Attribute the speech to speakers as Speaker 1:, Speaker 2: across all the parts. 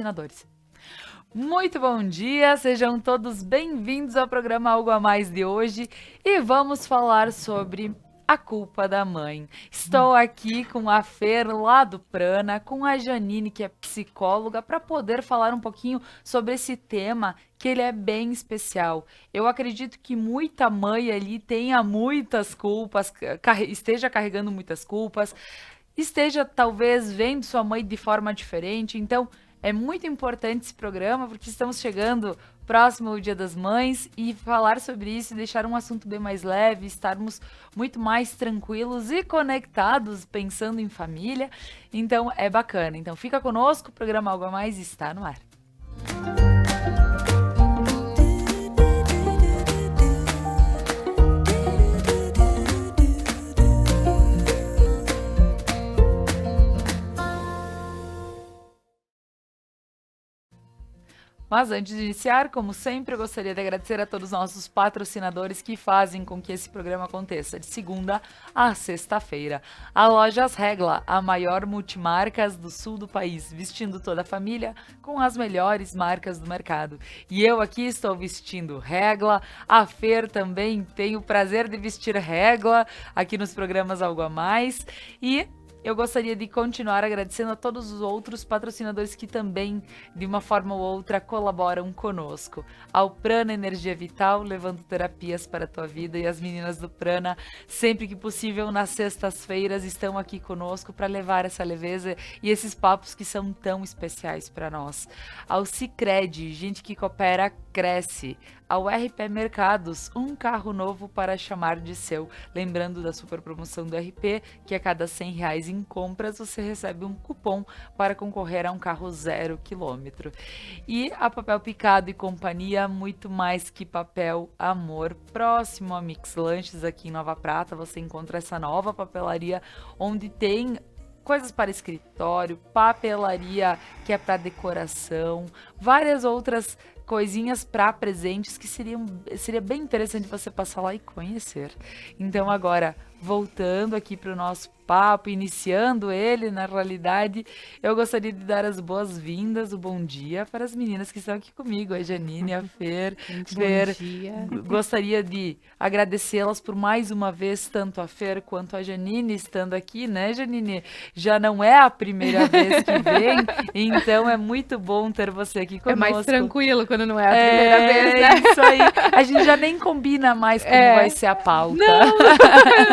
Speaker 1: patrocinadores. Muito bom dia, sejam todos bem-vindos ao programa Algo a Mais de hoje e vamos falar sobre a culpa da mãe. Estou aqui com a Fer lá do Prana, com a Janine, que é psicóloga, para poder falar um pouquinho sobre esse tema que ele é bem especial. Eu acredito que muita mãe ali tenha muitas culpas, esteja carregando muitas culpas, esteja talvez vendo sua mãe de forma diferente, então é muito importante esse programa porque estamos chegando próximo ao Dia das Mães e falar sobre isso e deixar um assunto bem mais leve, estarmos muito mais tranquilos e conectados pensando em família. Então é bacana. Então fica conosco, o programa Algo a Mais está no ar. Mas antes de iniciar, como sempre, eu gostaria de agradecer a todos os nossos patrocinadores que fazem com que esse programa aconteça de segunda a sexta-feira. A Lojas Regla, a maior multimarcas do sul do país, vestindo toda a família com as melhores marcas do mercado. E eu aqui estou vestindo Regla, a Fer também tem o prazer de vestir Regla aqui nos programas Algo a Mais e eu gostaria de continuar agradecendo a todos os outros patrocinadores que também, de uma forma ou outra, colaboram conosco. Ao Prana Energia Vital, levando terapias para a tua vida, e as meninas do Prana, sempre que possível, nas sextas-feiras, estão aqui conosco para levar essa leveza e esses papos que são tão especiais para nós. Ao Sicredi, gente que coopera, cresce. Ao RP Mercados, um carro novo para chamar de seu. Lembrando da super promoção do RP, que a cada R$100 em compras você recebe um cupom para concorrer a um carro 0 km. E a Papel Picado e Companhia, muito mais que papel, amor. Próximo a Mix Lanches aqui em Nova Prata, você encontra essa nova papelaria onde tem coisas para escritório, papelaria que é para decoração, várias outras coisinhas para presentes que seria bem interessante você passar lá e conhecer. Então agora, voltando aqui para o nosso papo, iniciando ele na realidade, eu gostaria de dar as boas-vindas, o bom dia para as meninas que estão aqui comigo, a Janine, a Fer.
Speaker 2: Bom dia.
Speaker 1: Gostaria de agradecê-las por mais uma vez, tanto a Fer quanto a Janine estando aqui, né, Janine? Já não é a primeira vez que vem, então é muito bom ter você aqui conosco.
Speaker 2: É mais tranquilo quando não é a primeira vez, né?
Speaker 1: É isso aí. A gente já nem combina mais como vai ser a pauta.
Speaker 2: Não,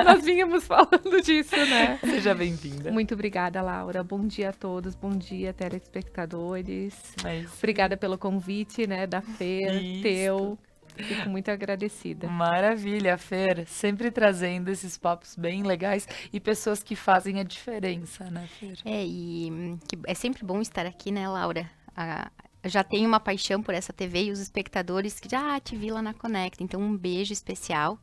Speaker 2: nós vínhamos falando disso, né?
Speaker 1: Seja bem-vinda.
Speaker 2: Muito obrigada, Laura. Bom dia a todos, bom dia, telespectadores. Obrigada pelo convite, né, da Fer, teu. Fico muito agradecida.
Speaker 1: Maravilha, Fer. Sempre trazendo esses papos bem legais e pessoas que fazem a diferença, né, Fer?
Speaker 3: É sempre bom estar aqui, né, Laura? Eu já tenho uma paixão por essa TV e os espectadores que já te vi lá na Conecta, então um beijo especial.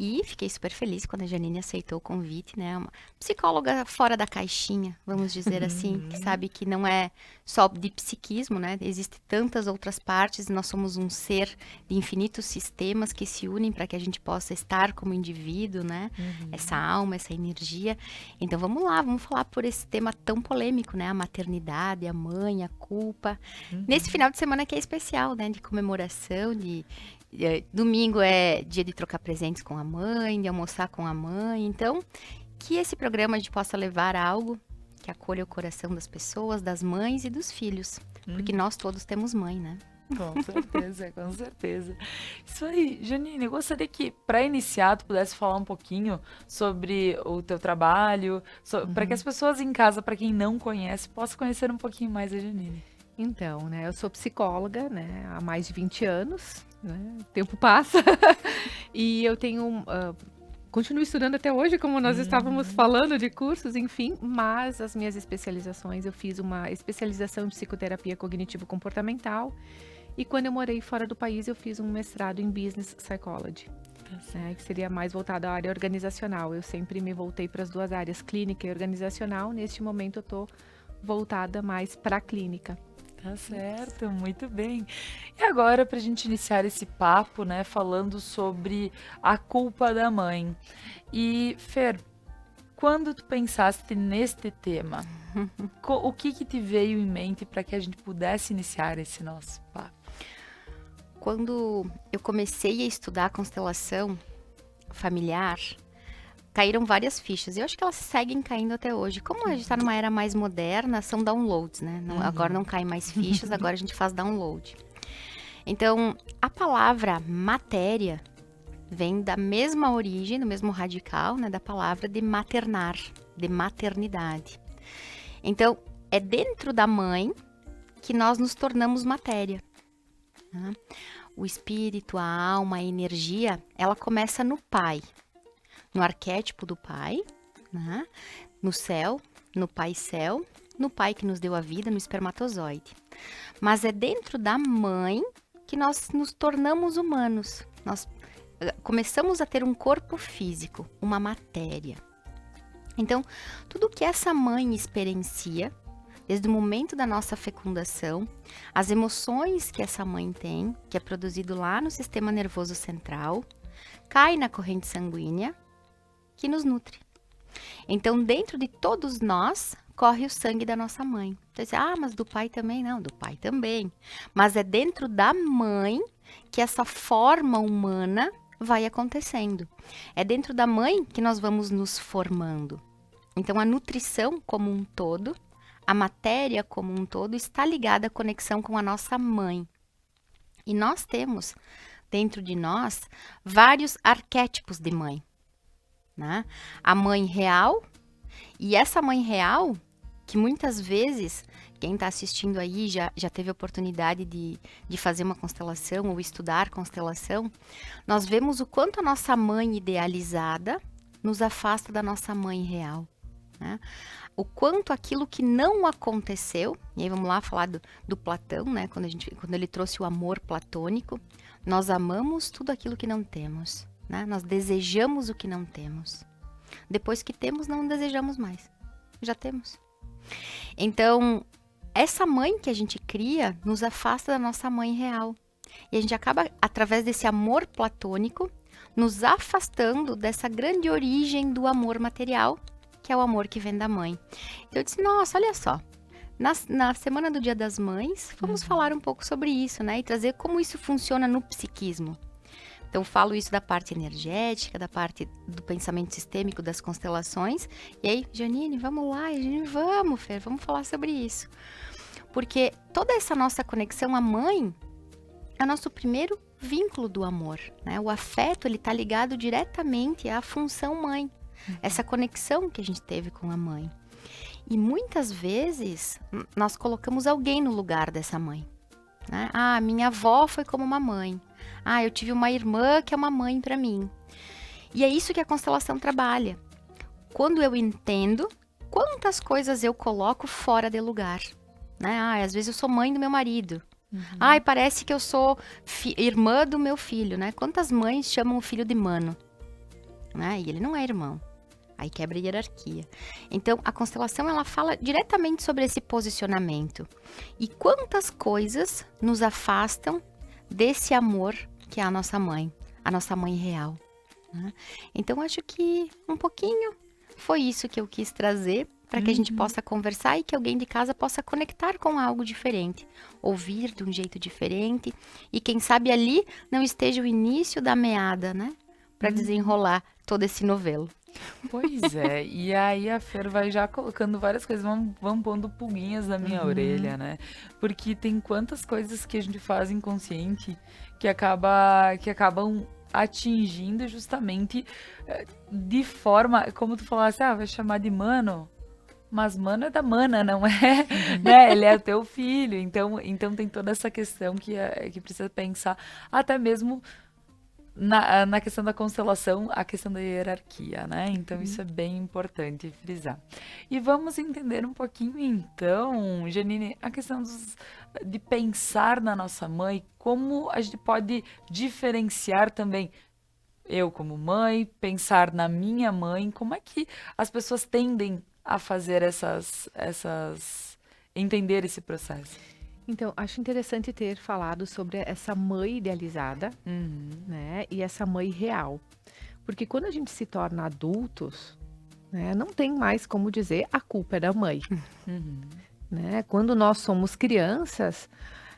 Speaker 3: E fiquei super feliz quando a Janine aceitou o convite, né? Uma psicóloga fora da caixinha, vamos dizer assim, que sabe que não é só de psiquismo, né? Existem tantas outras partes, nós somos um ser de infinitos sistemas que se unem para que a gente possa estar como indivíduo, né? Essa alma, essa energia. Então vamos lá, vamos falar por esse tema tão polêmico, né? A maternidade, a mãe, a culpa. Nesse final de semana que é especial, né? De comemoração, domingo é dia de trocar presentes com a mãe, de almoçar com a mãe. Então, que esse programa a gente possa levar a algo que acolha o coração das pessoas, das mães e dos filhos. Porque nós todos temos mãe, né?
Speaker 1: Com certeza, com certeza. Isso aí, Janine, eu gostaria que, para iniciar, tu pudesse falar um pouquinho sobre o teu trabalho, para que as pessoas em casa, para quem não conhece, possam conhecer um pouquinho mais a Janine.
Speaker 2: Então, né, eu sou psicóloga, né, há mais de 20 anos, né, o tempo passa, e eu tenho, continuo estudando até hoje, como nós estávamos falando de cursos, enfim, mas as minhas especializações, eu fiz uma especialização em psicoterapia cognitivo-comportamental, e quando eu morei fora do país, eu fiz um mestrado em Business Psychology, né, que seria mais voltado à área organizacional. Eu sempre me voltei para as duas áreas, clínica e organizacional. Neste momento, eu estou voltada mais para a clínica.
Speaker 1: Tá certo, muito bem. E agora, para a gente iniciar esse papo, né, falando sobre a culpa da mãe. E, Fer, quando tu pensaste neste tema, o que te veio em mente para que a gente pudesse iniciar esse nosso papo?
Speaker 3: Quando eu comecei a estudar a constelação familiar, caíram várias fichas. E eu acho que elas seguem caindo até hoje. Como a gente está numa era mais moderna, são downloads, né? Agora não caem mais fichas, agora a gente faz download. Então, a palavra matéria vem da mesma origem, do mesmo radical, né, da palavra de maternar, de maternidade. Então, é dentro da mãe que nós nos tornamos matéria. Né? O espírito, a alma, a energia, ela começa no pai, no arquétipo do pai, né? No céu, no pai céu, no pai que nos deu a vida, no espermatozoide. Mas é dentro da mãe que nós nos tornamos humanos. Nós começamos a ter um corpo físico, uma matéria. Então, tudo que essa mãe experiencia, desde o momento da nossa fecundação, as emoções que essa mãe tem, que é produzido lá no sistema nervoso central, cai na corrente sanguínea, que nos nutre. Então, dentro de todos nós, corre o sangue da nossa mãe. Então, você diz, mas do pai também? Não, do pai também. Mas é dentro da mãe que essa forma humana vai acontecendo. É dentro da mãe que nós vamos nos formando. Então, a nutrição como um todo, a matéria como um todo, está ligada à conexão com a nossa mãe. E nós temos, dentro de nós, vários arquétipos de mãe. Né? A mãe real, e essa mãe real, que muitas vezes, quem está assistindo aí já teve a oportunidade de fazer uma constelação ou estudar constelação, nós vemos o quanto a nossa mãe idealizada nos afasta da nossa mãe real. Né? O quanto aquilo que não aconteceu, e aí vamos lá falar do Platão, né? Quando ele trouxe o amor platônico, nós amamos tudo aquilo que não temos. Né? Nós desejamos o que não temos. Depois que temos, não desejamos mais. Já temos. Então, essa mãe que a gente cria nos afasta da nossa mãe real. E a gente acaba, através desse amor platônico, nos afastando dessa grande origem do amor material, que é o amor que vem da mãe. Então, eu disse, nossa, olha só. Na semana do Dia das Mães, vamos falar um pouco sobre isso, né? E trazer como isso funciona no psiquismo. Então, falo isso da parte energética, da parte do pensamento sistêmico, das constelações. E aí, Janine, vamos lá, vamos, Fer, vamos falar sobre isso. Porque toda essa nossa conexão à mãe é o nosso primeiro vínculo do amor. Né? O afeto, ele está ligado diretamente à função mãe. Essa conexão que a gente teve com a mãe. E muitas vezes, nós colocamos alguém no lugar dessa mãe. Né? Minha avó foi como uma mãe. Eu tive uma irmã que é uma mãe para mim. E é isso que a constelação trabalha. Quando eu entendo quantas coisas eu coloco fora de lugar. Né? Às vezes eu sou mãe do meu marido. Parece que eu sou irmã do meu filho. Né? Quantas mães chamam o filho de mano? Né? E ele não é irmão. Aí quebra a hierarquia. Então, a constelação, ela fala diretamente sobre esse posicionamento. E quantas coisas nos afastam desse amor que é a nossa mãe real. Né? Então, acho que um pouquinho foi isso que eu quis trazer para que a gente possa conversar e que alguém de casa possa conectar com algo diferente, ouvir de um jeito diferente e quem sabe ali não esteja o início da meada, né? Para desenrolar todo esse novelo.
Speaker 1: Pois é, e aí a Fer vai já colocando várias coisas, vão pondo pulguinhas na minha orelha, né? Porque tem quantas coisas que a gente faz inconsciente que acabam atingindo justamente de forma, como tu falasse, vai chamar de mano, mas mano é da mana, não é? Né? Ele é teu filho, então tem toda essa questão que precisa pensar, até mesmo na questão da constelação, a questão da hierarquia, né? Então, isso é bem importante frisar. E vamos entender um pouquinho, então, Janine, a questão de pensar na nossa mãe, como a gente pode diferenciar também, eu como mãe, pensar na minha mãe, como é que as pessoas tendem a fazer entender esse processo?
Speaker 2: Então, acho interessante ter falado sobre essa mãe idealizada, né? E essa mãe real. Porque quando a gente se torna adultos, né? Não tem mais como dizer a culpa é da mãe.
Speaker 1: Uhum.
Speaker 2: Né? Quando nós somos crianças,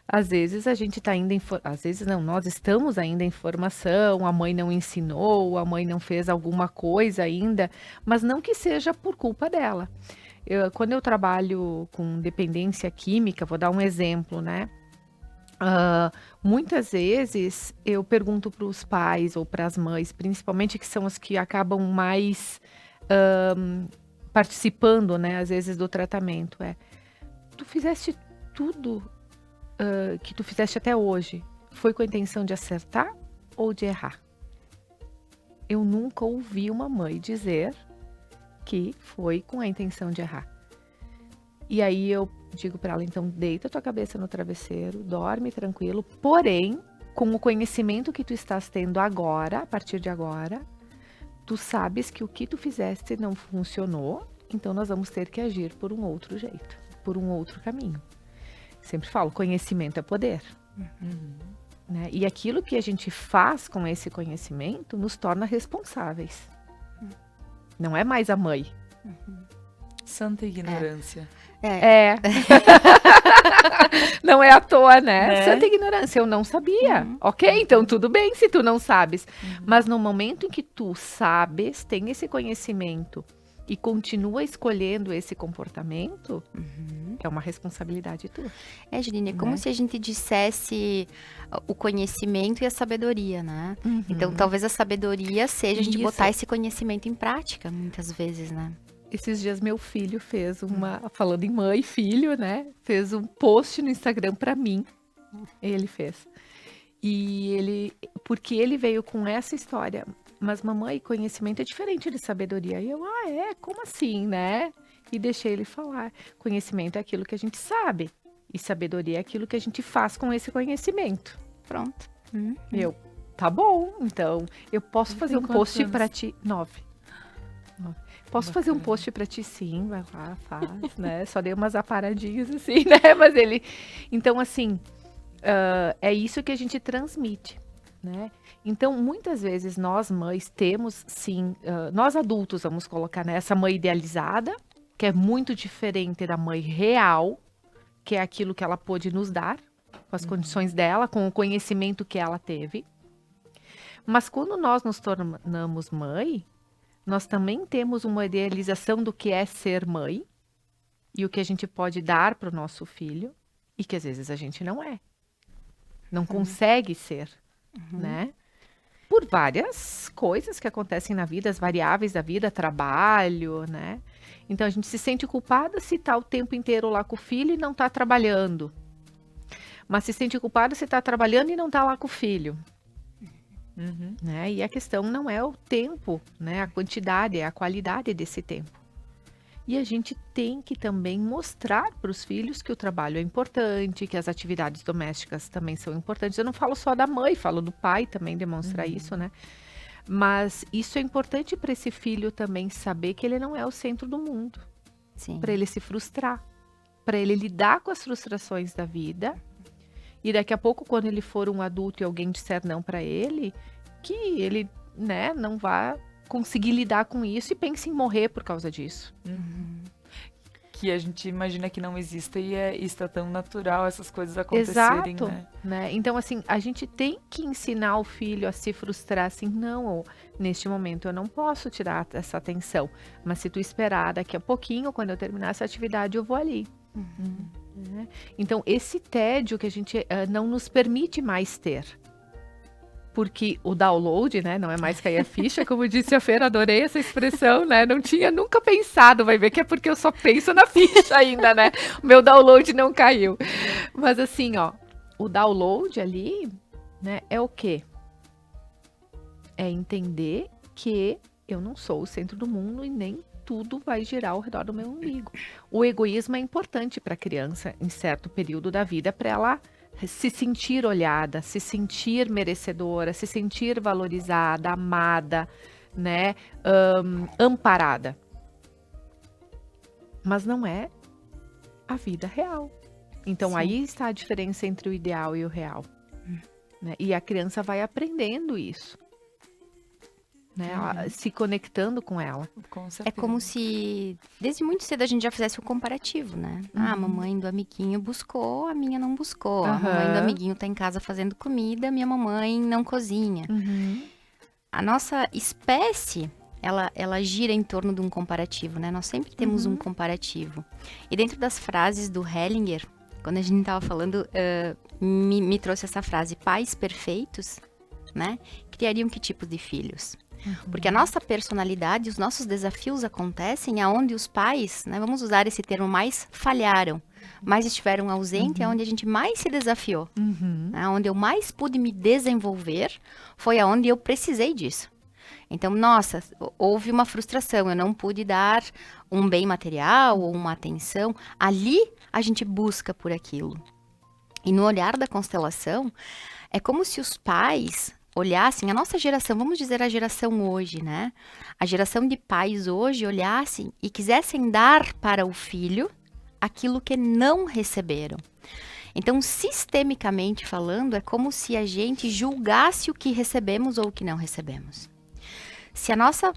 Speaker 2: às vezes a gente está ainda às vezes não, nós estamos ainda em formação, a mãe não ensinou, a mãe não fez alguma coisa ainda, mas não que seja por culpa dela. Quando eu trabalho com dependência química, vou dar um exemplo, né? Muitas vezes eu pergunto para os pais ou para as mães, principalmente que são as que acabam mais participando, né, às vezes do tratamento, tu fizeste tudo que tu fizeste até hoje, foi com a intenção de acertar ou de errar? Eu nunca ouvi uma mãe dizer que foi com a intenção de errar. E aí eu digo para ela, então deita tua cabeça no travesseiro, dorme tranquilo, porém, com o conhecimento que tu estás tendo agora, a partir de agora, tu sabes que o que tu fizeste não funcionou, então nós vamos ter que agir por um outro jeito, por um outro caminho. Sempre falo, conhecimento é poder.
Speaker 1: Uhum.
Speaker 2: Né? E aquilo que a gente faz com esse conhecimento nos torna responsáveis. Não é mais a mãe.
Speaker 1: Santa ignorância.
Speaker 2: Não é à toa, né?
Speaker 1: Né?
Speaker 2: Santa ignorância, eu não sabia. Ok, então tudo bem se tu não sabes. Mas no momento em que tu sabes, tem esse conhecimento e continua escolhendo esse comportamento, é uma responsabilidade tua.
Speaker 3: Janine, é como
Speaker 2: Né?
Speaker 3: se a gente dissesse o conhecimento e a sabedoria, né? Então, talvez a sabedoria seja a gente
Speaker 2: Isso.
Speaker 3: botar esse conhecimento em prática, muitas vezes, né?
Speaker 2: Esses dias meu filho fez falando em mãe e filho, né? Fez um post no Instagram pra mim. Ele fez. Porque ele veio com essa história. Mas mamãe, conhecimento é diferente de sabedoria. E eu, como assim, né? E deixei ele falar. Conhecimento é aquilo que a gente sabe. E sabedoria é aquilo que a gente faz com esse conhecimento.
Speaker 3: Pronto.
Speaker 2: Eu, tá bom, então eu posso fazer um post pra ti. 9. Posso fazer um post pra ti? Sim, vai lá, faz, né? Só dei umas aparadinhas assim, né? Mas ele... Então, assim, é isso que a gente transmite, né? Então, muitas vezes, nós mães temos, sim... nós adultos, vamos colocar, né? Essa mãe idealizada, que é muito diferente da mãe real, que é aquilo que ela pôde nos dar, com as condições dela, com o conhecimento que ela teve. Mas quando nós nos tornamos mãe... Nós também temos uma idealização do que é ser mãe e o que a gente pode dar para o nosso filho e que às vezes a gente não é. Não consegue ser, né? Por várias coisas que acontecem na vida, as variáveis da vida, trabalho, né? Então a gente se sente culpada se está o tempo inteiro lá com o filho e não está trabalhando. Mas se sente culpada se está trabalhando e não está lá com o filho. Né? E a questão não é o tempo, né? A quantidade, é a qualidade desse tempo. E a gente tem que também mostrar para os filhos que o trabalho é importante, que as atividades domésticas também são importantes. Eu não falo só da mãe, falo do pai também, demonstrar isso, né? Mas isso é importante para esse filho também saber que ele não é o centro do mundo.
Speaker 3: Sim.
Speaker 2: Para ele se frustrar, para ele lidar com as frustrações da vida. E daqui a pouco, quando ele for um adulto e alguém disser não para ele, que ele, né, não vá conseguir lidar com isso e pense em morrer por causa disso.
Speaker 1: Que a gente imagina que não exista e está tão natural essas coisas acontecerem,
Speaker 2: Exato, né? Então, assim, a gente tem que ensinar o filho a se frustrar assim, não, neste momento eu não posso tirar essa atenção, mas se tu esperar daqui a pouquinho, quando eu terminar essa atividade, eu vou ali. Né? Então, esse tédio que a gente não nos permite mais ter. Porque o download, né, não é mais cair a ficha, como disse a Fer, adorei essa expressão, né, não tinha nunca pensado, vai ver que é porque eu só penso na ficha ainda, né, o meu download não caiu. Mas assim, ó, o download ali, né, é o quê? É entender que eu não sou o centro do mundo e nem tudo vai girar ao redor do meu umbigo. O egoísmo é importante para a criança em certo período da vida, para ela se sentir olhada, se sentir merecedora, se sentir valorizada, amada, né, amparada. Mas não é a vida real. Então, aí está a diferença entre o ideal e o real. Né? E a criança vai aprendendo isso. né? Se conectando com ela.
Speaker 1: Com
Speaker 3: É
Speaker 1: certeza.
Speaker 3: como se, desde muito cedo, a gente já fizesse o comparativo, né? Ah, a mamãe do amiguinho buscou, a minha não buscou. A mamãe do
Speaker 2: Aham.
Speaker 3: amiguinho tá em casa fazendo comida, a minha mamãe não cozinha. A nossa espécie, ela gira em torno de um comparativo, né? Nós sempre temos um comparativo. E dentro das frases do Hellinger, quando a gente estava falando, me trouxe essa frase, pais perfeitos, né? Criariam que tipo de filhos? Porque a nossa personalidade, os nossos desafios acontecem aonde os pais, né? Vamos usar esse termo, mais falharam, mais estiveram ausentes, é onde a gente mais se desafiou. Né? Onde eu mais pude me desenvolver foi aonde eu precisei disso. Então, nossa, houve uma frustração, eu não pude dar um bem material ou uma atenção. Ali, a gente busca por aquilo. E no olhar da constelação, é como se os pais olhassem, a nossa geração, vamos dizer a geração hoje, né? A geração de pais hoje olhassem e quisessem dar para o filho aquilo que não receberam. Então, sistemicamente falando, é como se a gente julgasse o que recebemos ou o que não recebemos. Se a nossa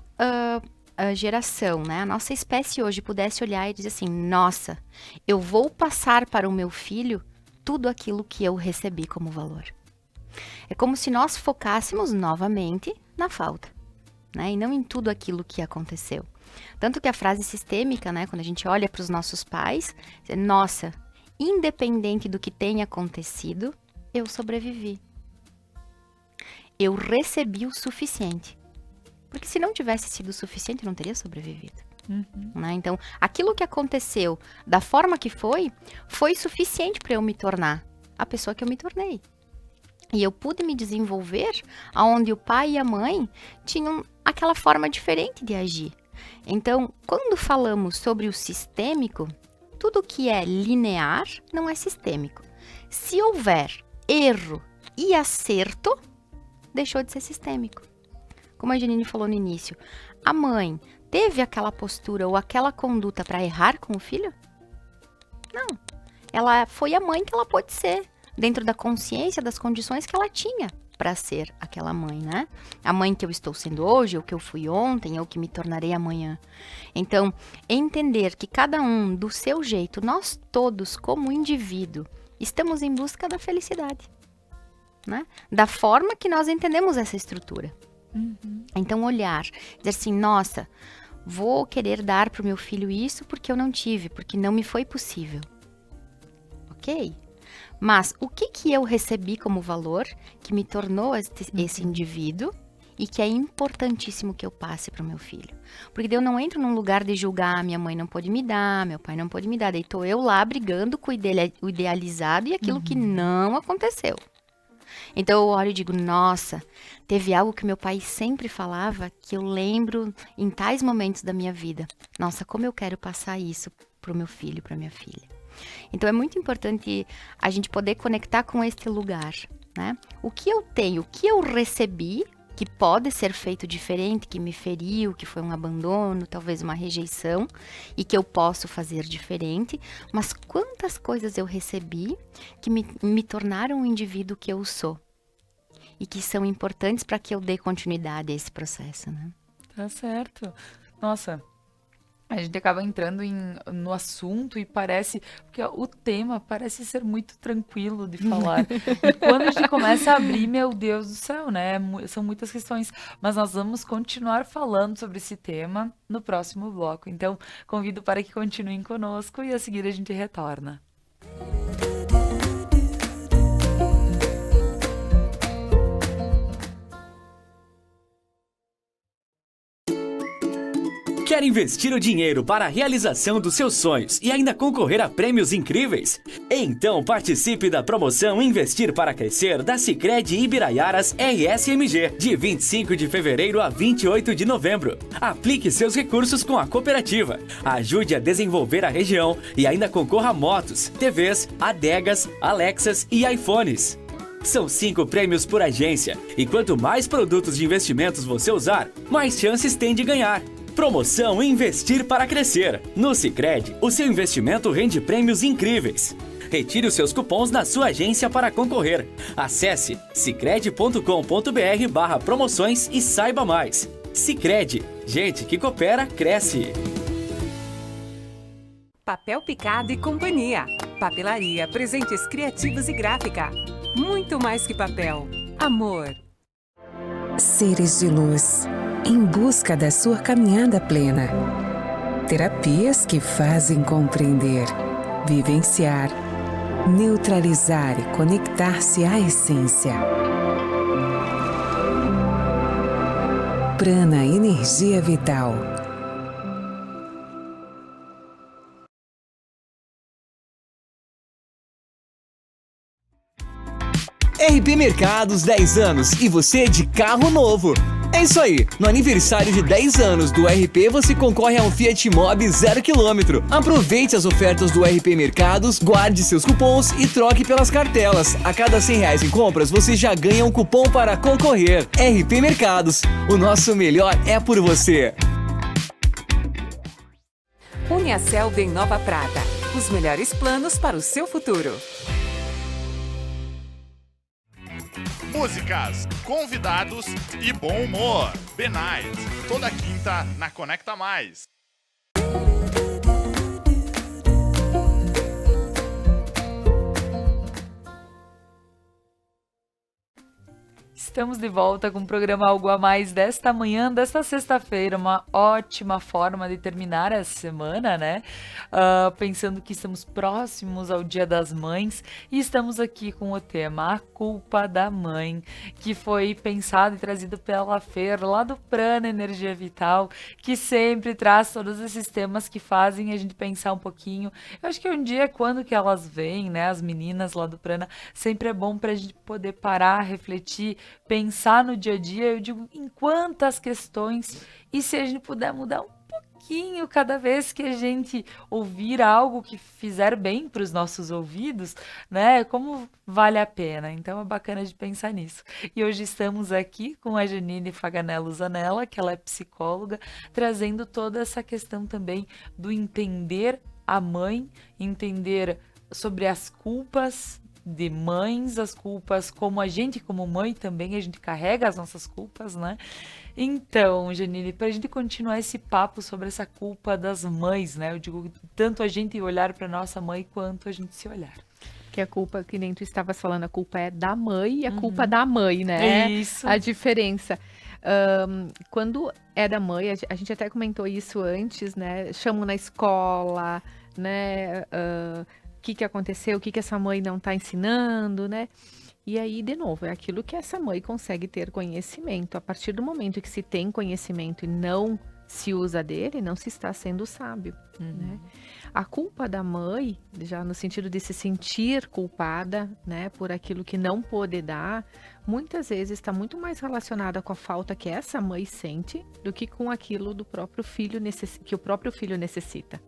Speaker 3: geração, né, a nossa espécie hoje pudesse olhar e dizer assim, nossa, eu vou passar para o meu filho tudo aquilo que eu recebi como valor. É como se nós focássemos novamente na falta, né, e não em tudo aquilo que aconteceu. Tanto que a frase sistêmica, né, quando a gente olha para os nossos pais, nossa, independente do que tenha acontecido, eu sobrevivi. Eu recebi o suficiente. Porque se não tivesse sido o suficiente, eu não teria sobrevivido. Né? Então, aquilo que aconteceu, da forma que foi suficiente para eu me tornar a pessoa que eu me tornei. E eu pude me desenvolver onde o pai e a mãe tinham aquela forma diferente de agir. Então, quando falamos sobre o sistêmico, tudo que é linear não é sistêmico. Se houver erro e acerto, deixou de ser sistêmico. Como a Janine falou no início, a mãe teve aquela postura ou aquela conduta para errar com o filho? Não. Ela foi a mãe que ela pôde ser, dentro da consciência das condições que ela tinha para ser aquela mãe, né? A mãe que eu estou sendo hoje, ou que eu fui ontem, ou que me tornarei amanhã. Então, entender que cada um do seu jeito, nós todos como indivíduo, estamos em busca da felicidade, né? Da forma que nós entendemos essa estrutura. Então, olhar, dizer assim, nossa, vou querer dar para o meu filho isso porque eu não tive, porque não me foi possível. Ok? Mas o que eu recebi como valor que me tornou esse indivíduo e que é importantíssimo que eu passe para o meu filho? Porque daí eu não entro num lugar de julgar, minha mãe não pôde me dar, meu pai não pôde me dar, daí estou eu lá brigando com o idealizado e aquilo que não aconteceu. Então eu olho e digo, nossa, teve algo que meu pai sempre falava que eu lembro em tais momentos da minha vida. Nossa, como eu quero passar isso pro meu filho, pra minha filha. Então é muito importante a gente poder conectar com este lugar, né? O que eu tenho, o que eu recebi, que pode ser feito diferente, que me feriu, que foi um abandono, talvez uma rejeição, e que eu posso fazer diferente, mas quantas coisas eu recebi que me tornaram o indivíduo que eu sou, e que são importantes para que eu dê continuidade a esse processo, né?
Speaker 1: Tá certo. Nossa, a gente acaba entrando no assunto e parece... Porque o tema parece ser muito tranquilo de falar. E quando a gente começa a abrir, meu Deus do céu, né? São muitas questões. Mas nós vamos continuar falando sobre esse tema no próximo bloco. Então, convido para que continuem conosco e a seguir a gente retorna.
Speaker 4: Quer investir o dinheiro para a realização dos seus sonhos e ainda concorrer a prêmios incríveis? Então participe da promoção Investir para Crescer da Sicredi Ibiraiaras RSMG, de 25 de fevereiro a 28 de novembro. Aplique seus recursos com a cooperativa, ajude a desenvolver a região e ainda concorra a motos, TVs, adegas, Alexas e iPhones. São 5 prêmios por agência e quanto mais produtos de investimentos você usar, mais chances tem de ganhar. Promoção Investir para Crescer. No Sicredi, o seu investimento rende prêmios incríveis. Retire os seus cupons na sua agência para concorrer. Acesse sicredi.com.br/promoções e saiba mais. Sicredi, gente que coopera, cresce.
Speaker 5: Papel Picado e Companhia. Papelaria, presentes criativos e gráfica. Muito mais que papel. Amor.
Speaker 6: Seres de luz, em busca da sua caminhada plena. Terapias que fazem compreender, vivenciar, neutralizar e conectar-se à essência. Prana Energia Vital.
Speaker 7: RP Mercados 10 anos e você de carro novo. É isso aí, no aniversário de 10 anos do RP você concorre a um Fiat Mobi 0 km. Aproveite as ofertas do RP Mercados, guarde seus cupons e troque pelas cartelas. A cada R$100 em compras você já ganha um cupom para concorrer. RP Mercados, o nosso melhor é por você.
Speaker 5: Uniaselv em Nova Prata. Os melhores planos para o seu futuro.
Speaker 8: Músicas, convidados e bom humor. The Night, toda quinta na Conecta Mais.
Speaker 1: Estamos de volta com o programa Algo a Mais desta manhã, desta sexta-feira, uma ótima forma de terminar a semana, né? Pensando que estamos próximos ao Dia das Mães e estamos aqui com o tema A Culpa da Mãe, que foi pensado e trazido pela Fer, lá do Prana Energia Vital, que sempre traz todos esses temas que fazem a gente pensar um pouquinho. Eu acho que um dia, quando que elas vêm, né, as meninas lá do Prana, sempre é bom pra gente poder parar, refletir, pensar no dia a dia, eu digo, em quantas questões, e se a gente puder mudar um pouquinho cada vez que a gente ouvir algo que fizer bem para os nossos ouvidos, né, como vale a pena. Então é bacana de pensar nisso. E hoje estamos aqui com a Janine Faganello Zanella, que ela é psicóloga, trazendo toda essa questão também do entender a mãe, entender sobre as culpas de mães, as culpas, como a gente como mãe também, a gente carrega as nossas culpas, né? Então, Janine, para a gente continuar esse papo sobre essa culpa das mães, né? Eu digo, tanto a gente olhar para nossa mãe, quanto a gente se olhar.
Speaker 2: Que a culpa, que nem tu estavas falando, a culpa é da mãe e a culpa da mãe, né?
Speaker 1: Isso.
Speaker 2: A diferença. Quando é da mãe, a gente até comentou isso antes, né? Chamam na escola, né? O que aconteceu, o que essa mãe não está ensinando, né? E aí, de novo, é aquilo que essa mãe consegue ter conhecimento. A partir do momento que se tem conhecimento e não se usa dele, não se está sendo sábio, né? A culpa da mãe, já no sentido de se sentir culpada, né, por aquilo que não pôde dar, muitas vezes está muito mais relacionada com a falta que essa mãe sente do que com aquilo do próprio filho que o próprio filho necessita.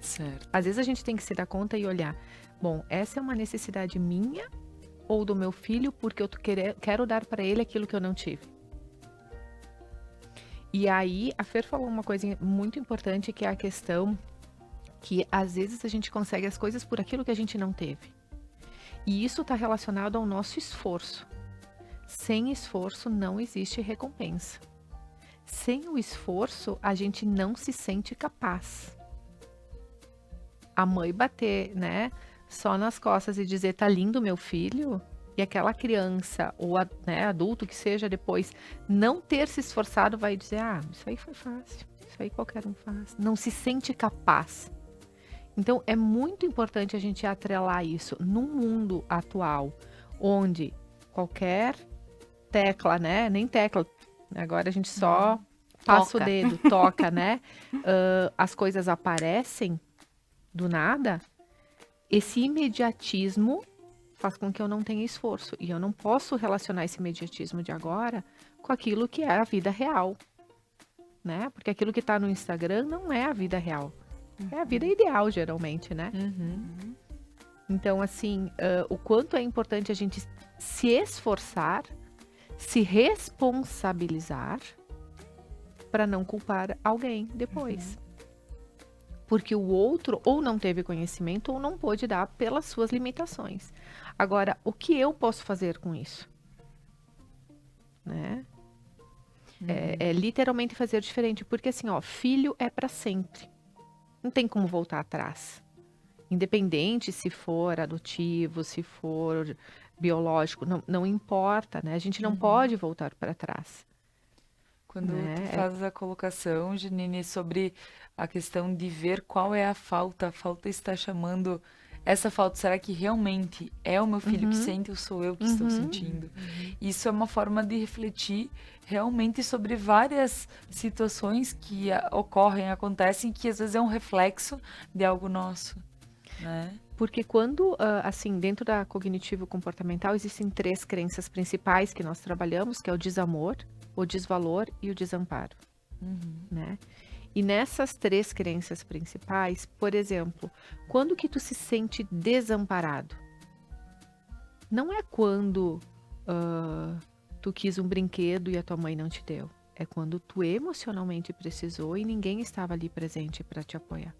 Speaker 1: Certo.
Speaker 2: Às vezes a gente tem que se dar conta e olhar, bom, essa é uma necessidade minha ou do meu filho porque eu quero dar para ele aquilo que eu não tive. E aí a Fer falou uma coisa muito importante, que é a questão que às vezes a gente consegue as coisas por aquilo que a gente não teve. E isso está relacionado ao nosso esforço. Sem esforço não existe recompensa. Sem o esforço a gente não se sente capaz. A mãe bater, né, só nas costas e dizer, tá lindo meu filho, e aquela criança ou né, adulto que seja depois não ter se esforçado vai dizer, isso aí foi fácil, isso aí qualquer um faz. Não se sente capaz. Então é muito importante a gente atrelar isso num mundo atual, onde qualquer tecla, né, nem tecla, agora a gente só passa o dedo, toca, né, as coisas aparecem do nada, esse imediatismo faz com que eu não tenha esforço. E eu não posso relacionar esse imediatismo de agora com aquilo que é a vida real, né? Porque aquilo que está no Instagram não é a vida real. É a vida ideal, geralmente, né? Então, assim, o quanto é importante a gente se esforçar, se responsabilizar para não culpar alguém depois. Porque o outro ou não teve conhecimento ou não pôde dar pelas suas limitações. Agora, o que eu posso fazer com isso? Né? É literalmente fazer diferente. Porque assim, ó, filho é para sempre. Não tem como voltar atrás. Independente se for adotivo, se for biológico, não importa, né? A gente não pode voltar para trás.
Speaker 1: Quando
Speaker 2: Né?
Speaker 1: tu faz a colocação, Janine, sobre a questão de ver qual é a falta está chamando essa falta, será que realmente é o meu filho que sente ou sou eu que estou sentindo? Isso é uma forma de refletir realmente sobre várias situações que ocorrem, acontecem, que às vezes é um reflexo de algo nosso, né?
Speaker 2: Porque quando, assim, dentro da cognitivo-comportamental, existem 3 crenças principais que nós trabalhamos, que é o desamor, o desvalor e o desamparo, né? E nessas 3 crenças principais, por exemplo, quando que tu se sente desamparado? Não é quando tu quis um brinquedo e a tua mãe não te deu. É quando tu emocionalmente precisou e ninguém estava ali presente para te apoiar.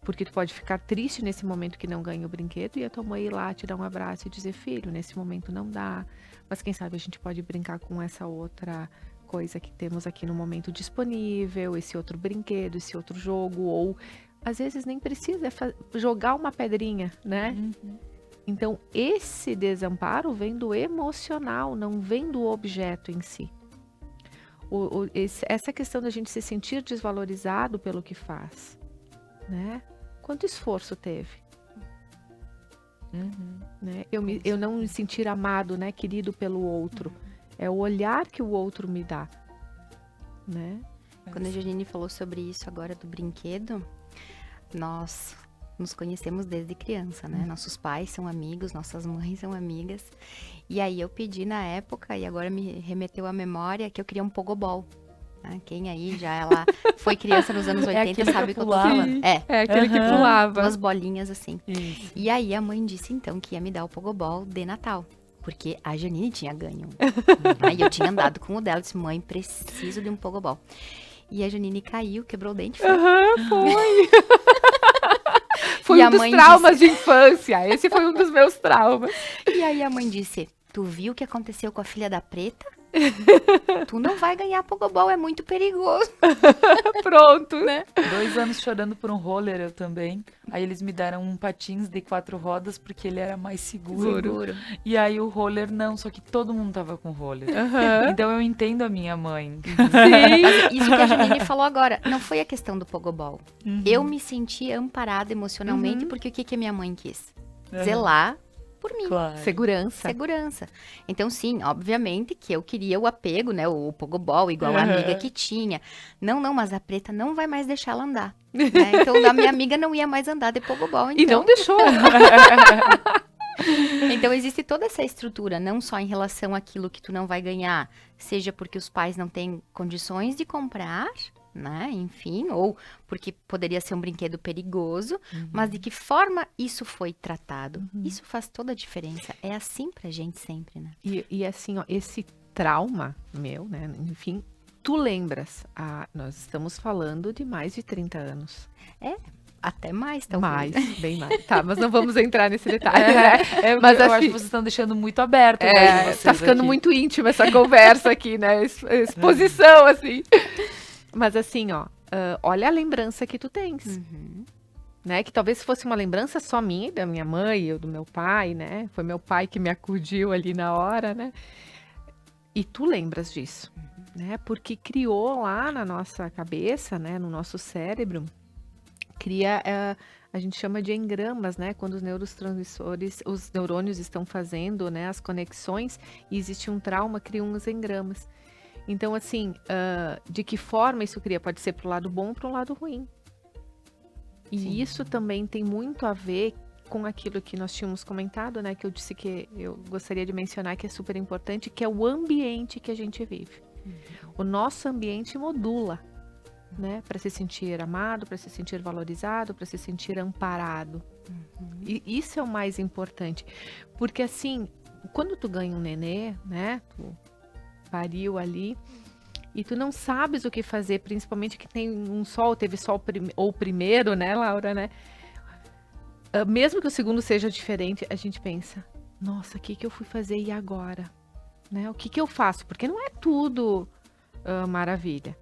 Speaker 2: Porque tu pode ficar triste nesse momento que não ganha o brinquedo e a tua mãe ir lá te dar um abraço e dizer, filho, nesse momento não dá, mas quem sabe a gente pode brincar com essa outra coisa que temos aqui no momento disponível, esse outro brinquedo, esse outro jogo, ou às vezes nem precisa jogar uma pedrinha, né? Então, esse desamparo vem do emocional, não vem do objeto em si. Essa questão da gente se sentir desvalorizado pelo que faz, né? Quanto esforço teve? Né? Eu não me sentir amado, né? Querido pelo outro. É o olhar que o outro me dá, né?
Speaker 3: Quando a Janine falou sobre isso agora do brinquedo, nós nos conhecemos desde criança, né? Nossos pais são amigos, nossas mães são amigas. E aí eu pedi na época, e agora me remeteu à memória, que eu queria um pogobol. Quem aí já ela foi criança nos anos 80 sabe o que eu tô falando.
Speaker 2: É aquele que pulava.
Speaker 3: 2 bolinhas assim.
Speaker 1: Isso.
Speaker 3: E aí a mãe disse então que ia me dar o pogobol de Natal. Porque a Janine tinha ganho. Aí eu tinha andado com o dela, disse, mãe, preciso de um pogobol. E a Janine caiu, quebrou o dente.
Speaker 2: Foi. Foi um dos traumas de infância. Esse foi um dos meus traumas.
Speaker 3: E aí a mãe disse, tu viu o que aconteceu com a filha da Preta? Tu não vai ganhar pogobol, é muito perigoso.
Speaker 2: Pronto, né?
Speaker 1: 2 anos chorando por um roller, eu também. Aí eles me deram um patins de 4 rodas, porque ele era mais seguro. E aí o roller não, só que todo mundo tava com roller. Então eu entendo a minha mãe.
Speaker 2: Sim.
Speaker 3: Mas isso que a Janine falou agora, não foi a questão do pogobol. Eu me senti amparada emocionalmente, porque o que a minha mãe quis? Zelar por mim.
Speaker 1: Claro.
Speaker 2: Segurança.
Speaker 3: Então, sim, obviamente que eu queria o apego, né? O pogobol, igual a amiga que tinha. Não, mas a Preta não vai mais deixar ela andar. Né? Então, a minha amiga não ia mais andar de pogobol. Então...
Speaker 2: E não deixou.
Speaker 3: Então, existe toda essa estrutura, não só em relação àquilo que tu não vai ganhar, seja porque os pais não têm condições de comprar, né? Enfim, ou porque poderia ser um brinquedo perigoso, mas de que forma isso foi tratado. Isso faz toda a diferença. É assim pra gente sempre, né?
Speaker 2: E assim, ó, esse trauma meu, né? Enfim, tu lembras? Nós estamos falando de mais de 30 anos.
Speaker 3: Até mais, talvez.
Speaker 2: Bem mais. Tá, mas não vamos entrar nesse detalhe, né? Mas
Speaker 1: eu acho que vocês estão deixando muito aberto.
Speaker 2: Tá ficando muito íntima essa conversa aqui, né? Exposição, assim. Mas assim, ó, olha a lembrança que tu tens, né? Que talvez fosse uma lembrança só minha, da minha mãe ou do meu pai, né? Foi meu pai que me acudiu ali na hora, né? E tu lembras disso, né? Porque criou lá na nossa cabeça, né? No nosso cérebro, cria, a gente chama de engramas, né? Quando os neurotransmissores, os neurônios estão fazendo, né? As conexões e existe um trauma, cria uns engramas. Então, assim, de que forma isso cria? Pode ser para o lado bom ou para o lado ruim. E isso também tem muito a ver com aquilo que nós tínhamos comentado, né? Que eu disse que eu gostaria de mencionar que é super importante, que é o ambiente que a gente vive. O nosso ambiente modula, né? Para se sentir amado, para se sentir valorizado, para se sentir amparado. E isso é o mais importante. Porque, assim, quando tu ganha um nenê, né? Tu pariu ali, e tu não sabes o que fazer, principalmente que tem um sol, teve sol ou primeiro, né, Laura, né? Mesmo que o segundo seja diferente, a gente pensa, nossa, o que eu fui fazer e agora? né? O que que eu faço? Porque não é tudo maravilha.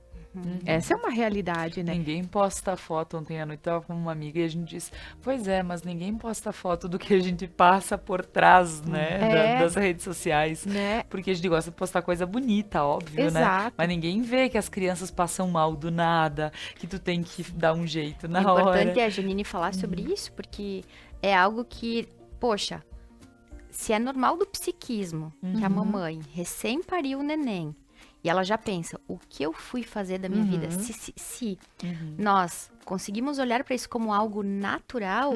Speaker 2: Essa é uma realidade, né?
Speaker 1: Ninguém posta foto. Ontem à noite eu tava com uma amiga e a gente disse, pois é, mas ninguém posta foto do que a gente passa por trás, né, das redes sociais.
Speaker 2: Né?
Speaker 1: Porque a gente gosta de postar coisa bonita, óbvio, né?
Speaker 2: Exato.
Speaker 1: Mas ninguém vê que as crianças passam mal do nada, que tu tem que dar um jeito
Speaker 3: O
Speaker 1: na
Speaker 3: importante
Speaker 1: hora.
Speaker 3: é a Janine falar sobre isso, porque é algo que, poxa, se é normal do psiquismo, que a mamãe recém pariu o neném, e ela já pensa, o que eu fui fazer da minha vida? Se nós conseguimos olhar para isso como algo natural,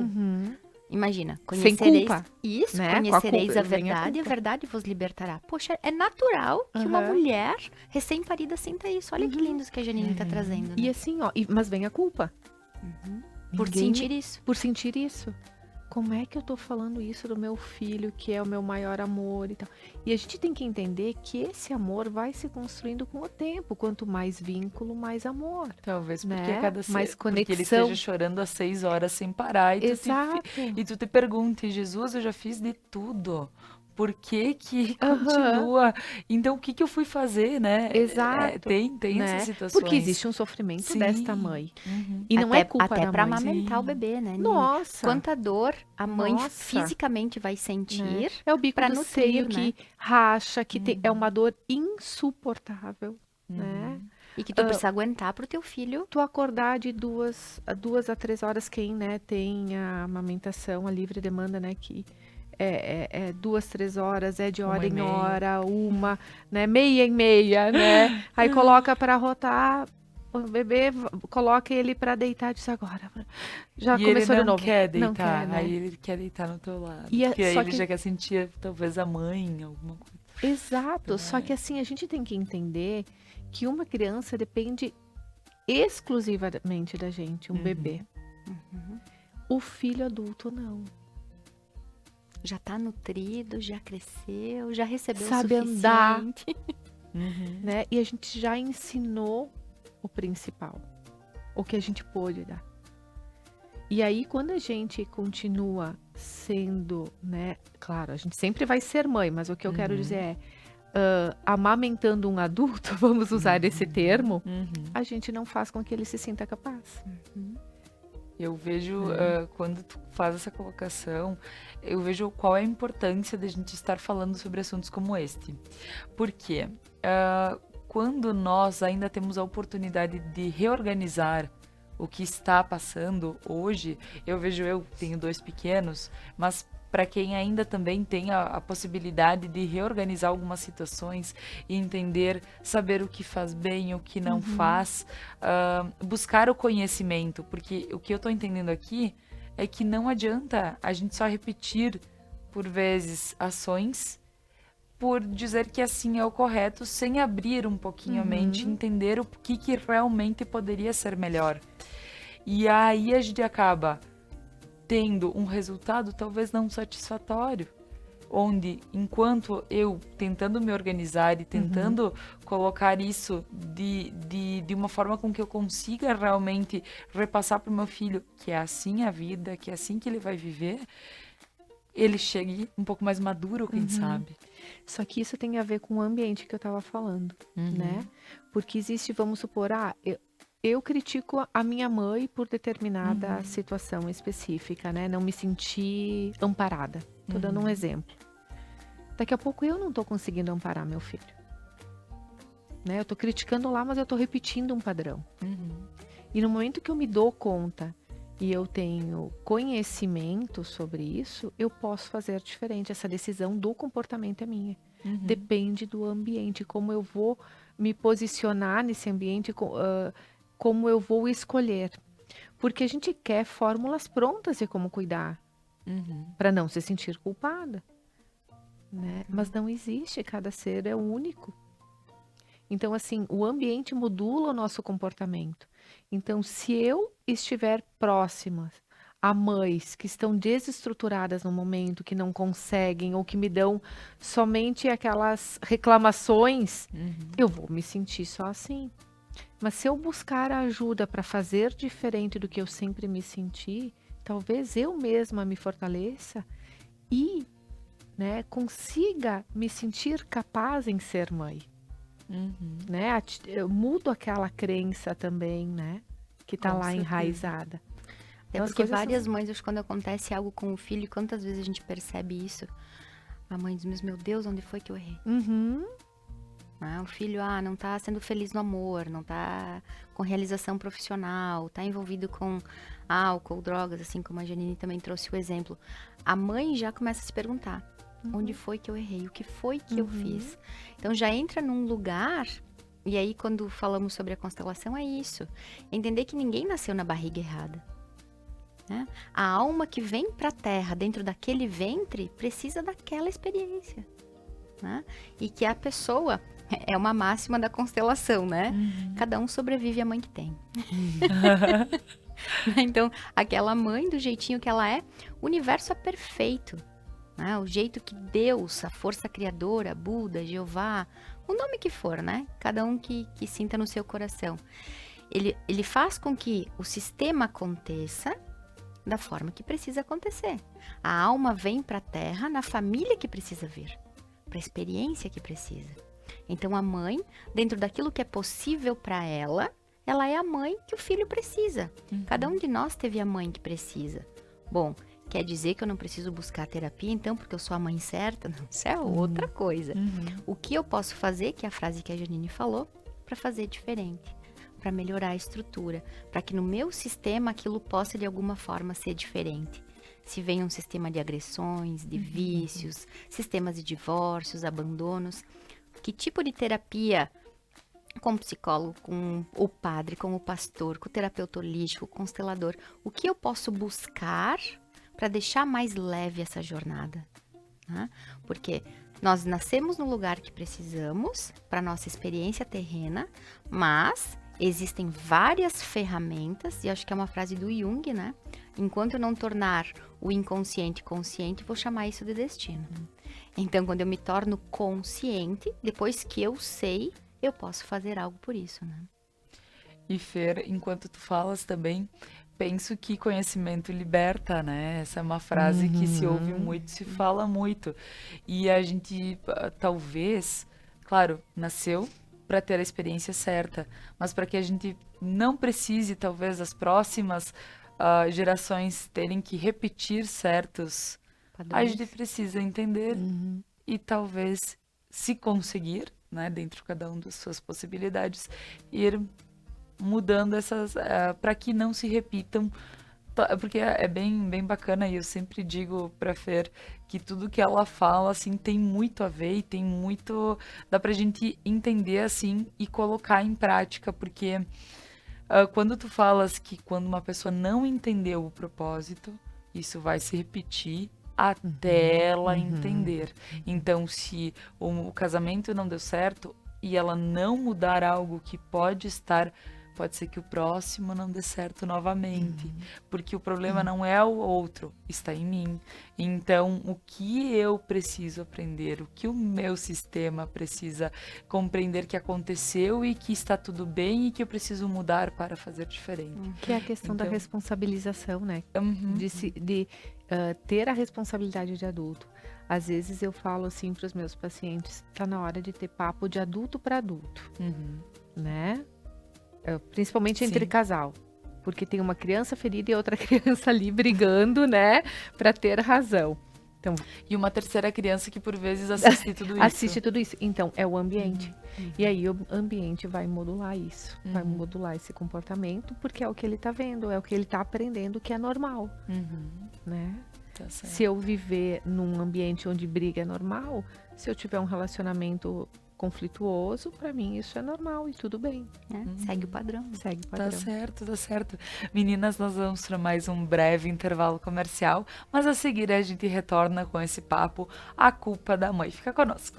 Speaker 3: imagina, conhecereis
Speaker 2: culpa,
Speaker 3: isso,
Speaker 2: né? Com a
Speaker 3: conhecereis
Speaker 2: culpa,
Speaker 3: a
Speaker 2: vem a
Speaker 3: verdade e a
Speaker 2: culpa.
Speaker 3: verdade vos libertará. Poxa, é natural que uma mulher recém-parida sinta isso. Olha que lindo que a Janine tá trazendo.
Speaker 2: E
Speaker 3: Né?
Speaker 2: assim, ó, mas vem a culpa.
Speaker 3: Por
Speaker 2: Ninguém-
Speaker 3: sentir isso.
Speaker 2: Por sentir isso. Como é que eu tô falando isso do meu filho, que é o meu maior amor e tal? E a gente tem que entender que esse amor vai se construindo com o tempo. Quanto mais vínculo, mais amor.
Speaker 1: Talvez porque
Speaker 2: Né?
Speaker 1: porque
Speaker 2: Mais
Speaker 1: ele
Speaker 2: conexão.
Speaker 1: esteja chorando às 6 horas sem parar
Speaker 2: Exato.
Speaker 1: e tu te pergunte, Jesus, eu já fiz de tudo. Por que que
Speaker 2: Aham.
Speaker 1: continua? Então, o que que eu fui fazer, né?
Speaker 2: Exato.
Speaker 1: Tem
Speaker 2: Né?
Speaker 1: essas situações.
Speaker 2: Porque existe um sofrimento
Speaker 1: Sim.
Speaker 2: desta mãe.
Speaker 1: Uhum.
Speaker 2: E não
Speaker 3: até,
Speaker 2: é culpa
Speaker 3: até
Speaker 2: da
Speaker 3: pra
Speaker 2: mãe.
Speaker 3: amamentar o bebê, né? Nini?
Speaker 2: Nossa.
Speaker 3: Quanta dor a mãe
Speaker 2: Nossa.
Speaker 3: fisicamente vai sentir.
Speaker 2: Né? É o bico
Speaker 3: pra
Speaker 2: do
Speaker 3: nutrir,
Speaker 2: seio
Speaker 3: né?
Speaker 2: que racha, que é uma dor insuportável, né?
Speaker 3: E que tu precisa aguentar pro teu filho.
Speaker 2: Tu acordar de 2 a 3 horas, quem, né, tem a amamentação, a livre demanda, né, que é 2, 3 horas, é de hora em
Speaker 1: 1h30.
Speaker 2: hora, né, meia em meia, né? Aí coloca para rotar, o bebê, coloca ele para deitar, diz agora. Já
Speaker 1: E
Speaker 2: começou
Speaker 1: ele
Speaker 2: de
Speaker 1: não
Speaker 2: novo.
Speaker 1: quer deitar,
Speaker 2: Não quer, né?
Speaker 1: aí ele quer deitar no teu lado.
Speaker 2: E
Speaker 1: Porque aí
Speaker 2: só
Speaker 1: ele
Speaker 2: que-
Speaker 1: já quer sentir, talvez, a mãe, alguma coisa.
Speaker 2: Exato, só que assim, a gente tem que entender que uma criança depende exclusivamente da gente, um bebê. O filho adulto não.
Speaker 3: Já tá nutrido, já cresceu, já recebeu
Speaker 2: Sabe
Speaker 3: o
Speaker 2: andar.
Speaker 3: suficiente.
Speaker 2: Né? E a gente já ensinou o principal, o que a gente pôde dar. E aí, quando a gente continua sendo, né? Claro, a gente sempre vai ser mãe, mas o que eu quero dizer é, amamentando um adulto, vamos usar esse termo, a gente não faz com que ele se sinta capaz.
Speaker 1: Eu vejo, quando tu faz essa colocação, eu vejo qual é a importância da gente estar falando sobre assuntos como este. Por quê? Quando nós ainda temos a oportunidade de reorganizar o que está passando hoje, eu tenho 2 pequenos, mas para quem ainda também tem a possibilidade de reorganizar algumas situações e entender, saber o que faz bem, o que não faz, buscar o conhecimento, porque o que eu estou entendendo aqui é que não adianta a gente só repetir, por vezes, ações por dizer que assim é o correto, sem abrir um pouquinho a mente, entender o que realmente poderia ser melhor. E aí a gente acaba tendo um resultado talvez não satisfatório, onde enquanto eu tentando me organizar e tentando colocar isso de uma forma com que eu consiga realmente repassar para o meu filho que é assim a vida, que é assim que ele vai viver, ele chegue um pouco mais maduro, quem sabe.
Speaker 2: Só que isso tem a ver com o ambiente que eu estava falando, né? Porque existe, vamos supor, eu critico a minha mãe por determinada situação específica, né? Não me senti amparada. Tô dando um exemplo. Daqui a pouco eu não tô conseguindo amparar meu filho. Né? Eu tô criticando lá, mas eu tô repetindo um padrão. E no momento que eu me dou conta e eu tenho conhecimento sobre isso, eu posso fazer diferente. Essa decisão do comportamento é minha. Depende do ambiente, como eu vou me posicionar nesse ambiente, como eu vou escolher. Porque a gente quer fórmulas prontas de como cuidar, para não se sentir culpada. Né? Mas não existe, cada ser é único. Então, assim, o ambiente modula o nosso comportamento. Então, se eu estiver próxima a mães que estão desestruturadas no momento, que não conseguem ou que me dão somente aquelas reclamações, eu vou me sentir só assim. Mas se eu buscar a ajuda para fazer diferente do que eu sempre me senti, talvez eu mesma me fortaleça e né, consiga me sentir capaz em ser mãe. Né? Eu mudo aquela crença também, né? Que tá
Speaker 1: Com
Speaker 2: lá
Speaker 1: certeza.
Speaker 2: enraizada.
Speaker 3: É
Speaker 2: Então, as
Speaker 3: porque
Speaker 2: coisas são-
Speaker 3: várias mães, acho que quando acontece algo com o filho, quantas vezes a gente percebe isso? A mãe diz, mas meu Deus, onde foi que eu errei?
Speaker 2: Uhum.
Speaker 3: O filho, não tá sendo feliz no amor, não tá com realização profissional, tá envolvido com álcool, drogas, assim como a Janine também trouxe o exemplo. A mãe já começa a se perguntar, onde foi que eu errei? O que foi que eu fiz? Então já entra num lugar, e aí quando falamos sobre a constelação é isso, entender que ninguém nasceu na barriga errada. Né? A alma que vem para a Terra dentro daquele ventre precisa daquela experiência. Né? E que a pessoa é uma máxima da constelação, né? Cada um sobrevive à mãe que tem. Então, aquela mãe do jeitinho que ela é, o universo é perfeito. Né? O jeito que Deus, a força criadora, Buda, Jeová, o nome que for, né? Cada um que sinta no seu coração. Ele faz com que o sistema aconteça da forma que precisa acontecer. A alma vem para a Terra na família que precisa vir, para a experiência que precisa. Então a mãe, dentro daquilo que é possível para ela é a mãe que o filho precisa. Cada um de nós teve a mãe que precisa. Bom, quer dizer que eu não preciso buscar terapia então porque eu sou a mãe certa? Não, isso é outra coisa. O que eu posso fazer, que é a frase que a Janine falou, para fazer diferente? Para melhorar a estrutura, para que no meu sistema aquilo possa de alguma forma ser diferente. Se vem um sistema de agressões, de vícios, sistemas de divórcios, abandonos, que tipo de terapia com o psicólogo, com o padre, com o pastor, com o terapeuta holístico, o constelador, o que eu posso buscar para deixar mais leve essa jornada? Né? Porque nós nascemos no lugar que precisamos para nossa experiência terrena, mas existem várias ferramentas, e acho que é uma frase do Jung, né? Enquanto eu não tornar o inconsciente consciente, vou chamar isso de destino. Então, quando eu me torno consciente, depois que eu sei, eu posso fazer algo por isso, né?
Speaker 1: E Fer, enquanto tu falas também, penso que conhecimento liberta, né? Essa é uma frase que se ouve muito, se fala muito. E a gente, talvez, claro, nasceu para ter a experiência certa, mas para que a gente não precise, talvez, as próximas gerações terem que repetir certos, a gente precisa entender e talvez, se conseguir, né, dentro de cada um das suas possibilidades, ir mudando essas, para que não se repitam, porque é bem bacana, e eu sempre digo pra Fer que tudo que ela fala, assim, tem muito a ver e tem muito, dá pra gente entender, assim, e colocar em prática, porque quando tu falas que quando uma pessoa não entendeu o propósito, isso vai se repetir até ela entender. Então, se o casamento não deu certo e ela não mudar algo que pode ser que o próximo não dê certo novamente, porque o problema não é o outro, está em mim. Então, o que eu preciso aprender, o que o meu sistema precisa compreender que aconteceu e que está tudo bem e que eu preciso mudar para fazer diferente.
Speaker 2: Que é a questão da
Speaker 1: Então-
Speaker 2: responsabilização, né? De ter a responsabilidade de adulto. Às vezes eu falo assim para os meus pacientes, tá na hora de ter papo de adulto para adulto, né? Principalmente entre
Speaker 1: Sim.
Speaker 2: casal. Porque tem uma criança ferida e outra criança ali brigando, né? Para ter razão. Então,
Speaker 1: E uma terceira criança que por vezes assiste tudo isso.
Speaker 2: assiste tudo isso. Então, é o ambiente. E aí o ambiente vai modular isso. Vai modular esse comportamento, porque é o que ele tá vendo, é o que ele tá aprendendo que é normal, né?
Speaker 1: Tá certo.
Speaker 2: Se eu viver num ambiente onde briga é normal, se eu tiver um relacionamento conflituoso, para mim isso é normal e tudo bem.
Speaker 3: Né? Segue o padrão.
Speaker 2: Segue o
Speaker 1: Tá
Speaker 2: padrão.
Speaker 1: certo, tá certo. Meninas, nós vamos para mais um breve intervalo comercial, mas a seguir a gente retorna com esse papo A Culpa da Mãe. Fica conosco.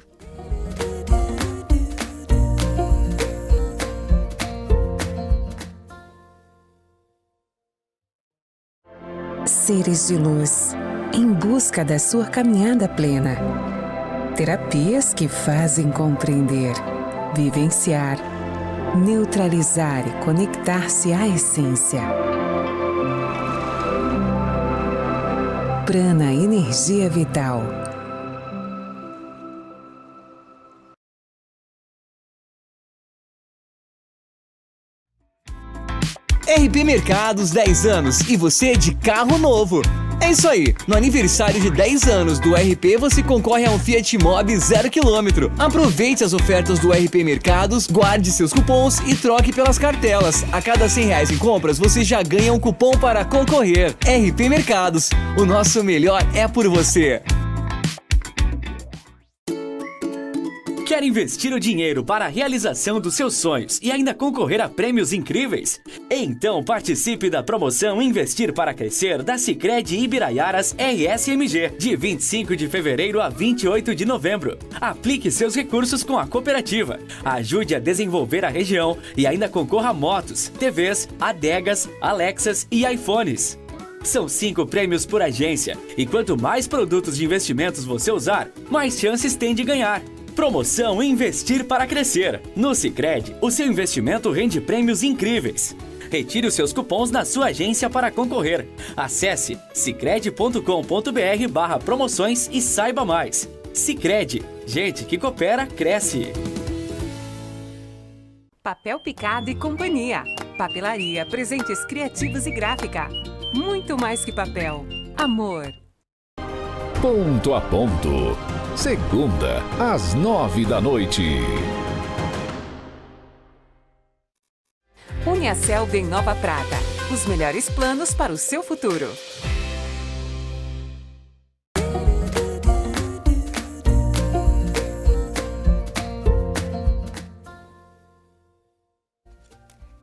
Speaker 6: Seres de luz, em busca da sua caminhada plena. Terapias que fazem compreender, vivenciar, neutralizar e conectar-se à essência. Prana Energia Vital.
Speaker 7: RP Mercados 10 anos e você de carro novo. É isso aí, no aniversário de 10 anos do RP você concorre a um Fiat Mobi 0 km. Aproveite as ofertas do RP Mercados, guarde seus cupons e troque pelas cartelas. A cada R$100 em compras você já ganha um cupom para concorrer. RP Mercados, o nosso melhor é por você.
Speaker 4: Quer investir o dinheiro para a realização dos seus sonhos e ainda concorrer a prêmios incríveis? Então participe da promoção Investir para Crescer da Sicredi Ibiraiaras RSMG, de 25 de fevereiro a 28 de novembro. Aplique seus recursos com a cooperativa, ajude a desenvolver a região e ainda concorra a motos, TVs, adegas, Alexas e iPhones. São 5 prêmios por agência e quanto mais produtos de investimentos você usar, mais chances tem de ganhar. Promoção Investir para Crescer. No Sicredi, o seu investimento rende prêmios incríveis. Retire os seus cupons na sua agência para concorrer. Acesse sicredi.com.br/promoções e saiba mais. Sicredi, gente que coopera, cresce.
Speaker 5: Papel Picado e Companhia. Papelaria, presentes criativos e gráfica. Muito mais que papel. Amor.
Speaker 9: Ponto a Ponto. Segunda, às 9 da noite.
Speaker 5: Uniaselv em Nova Prata. Os melhores planos para o seu futuro.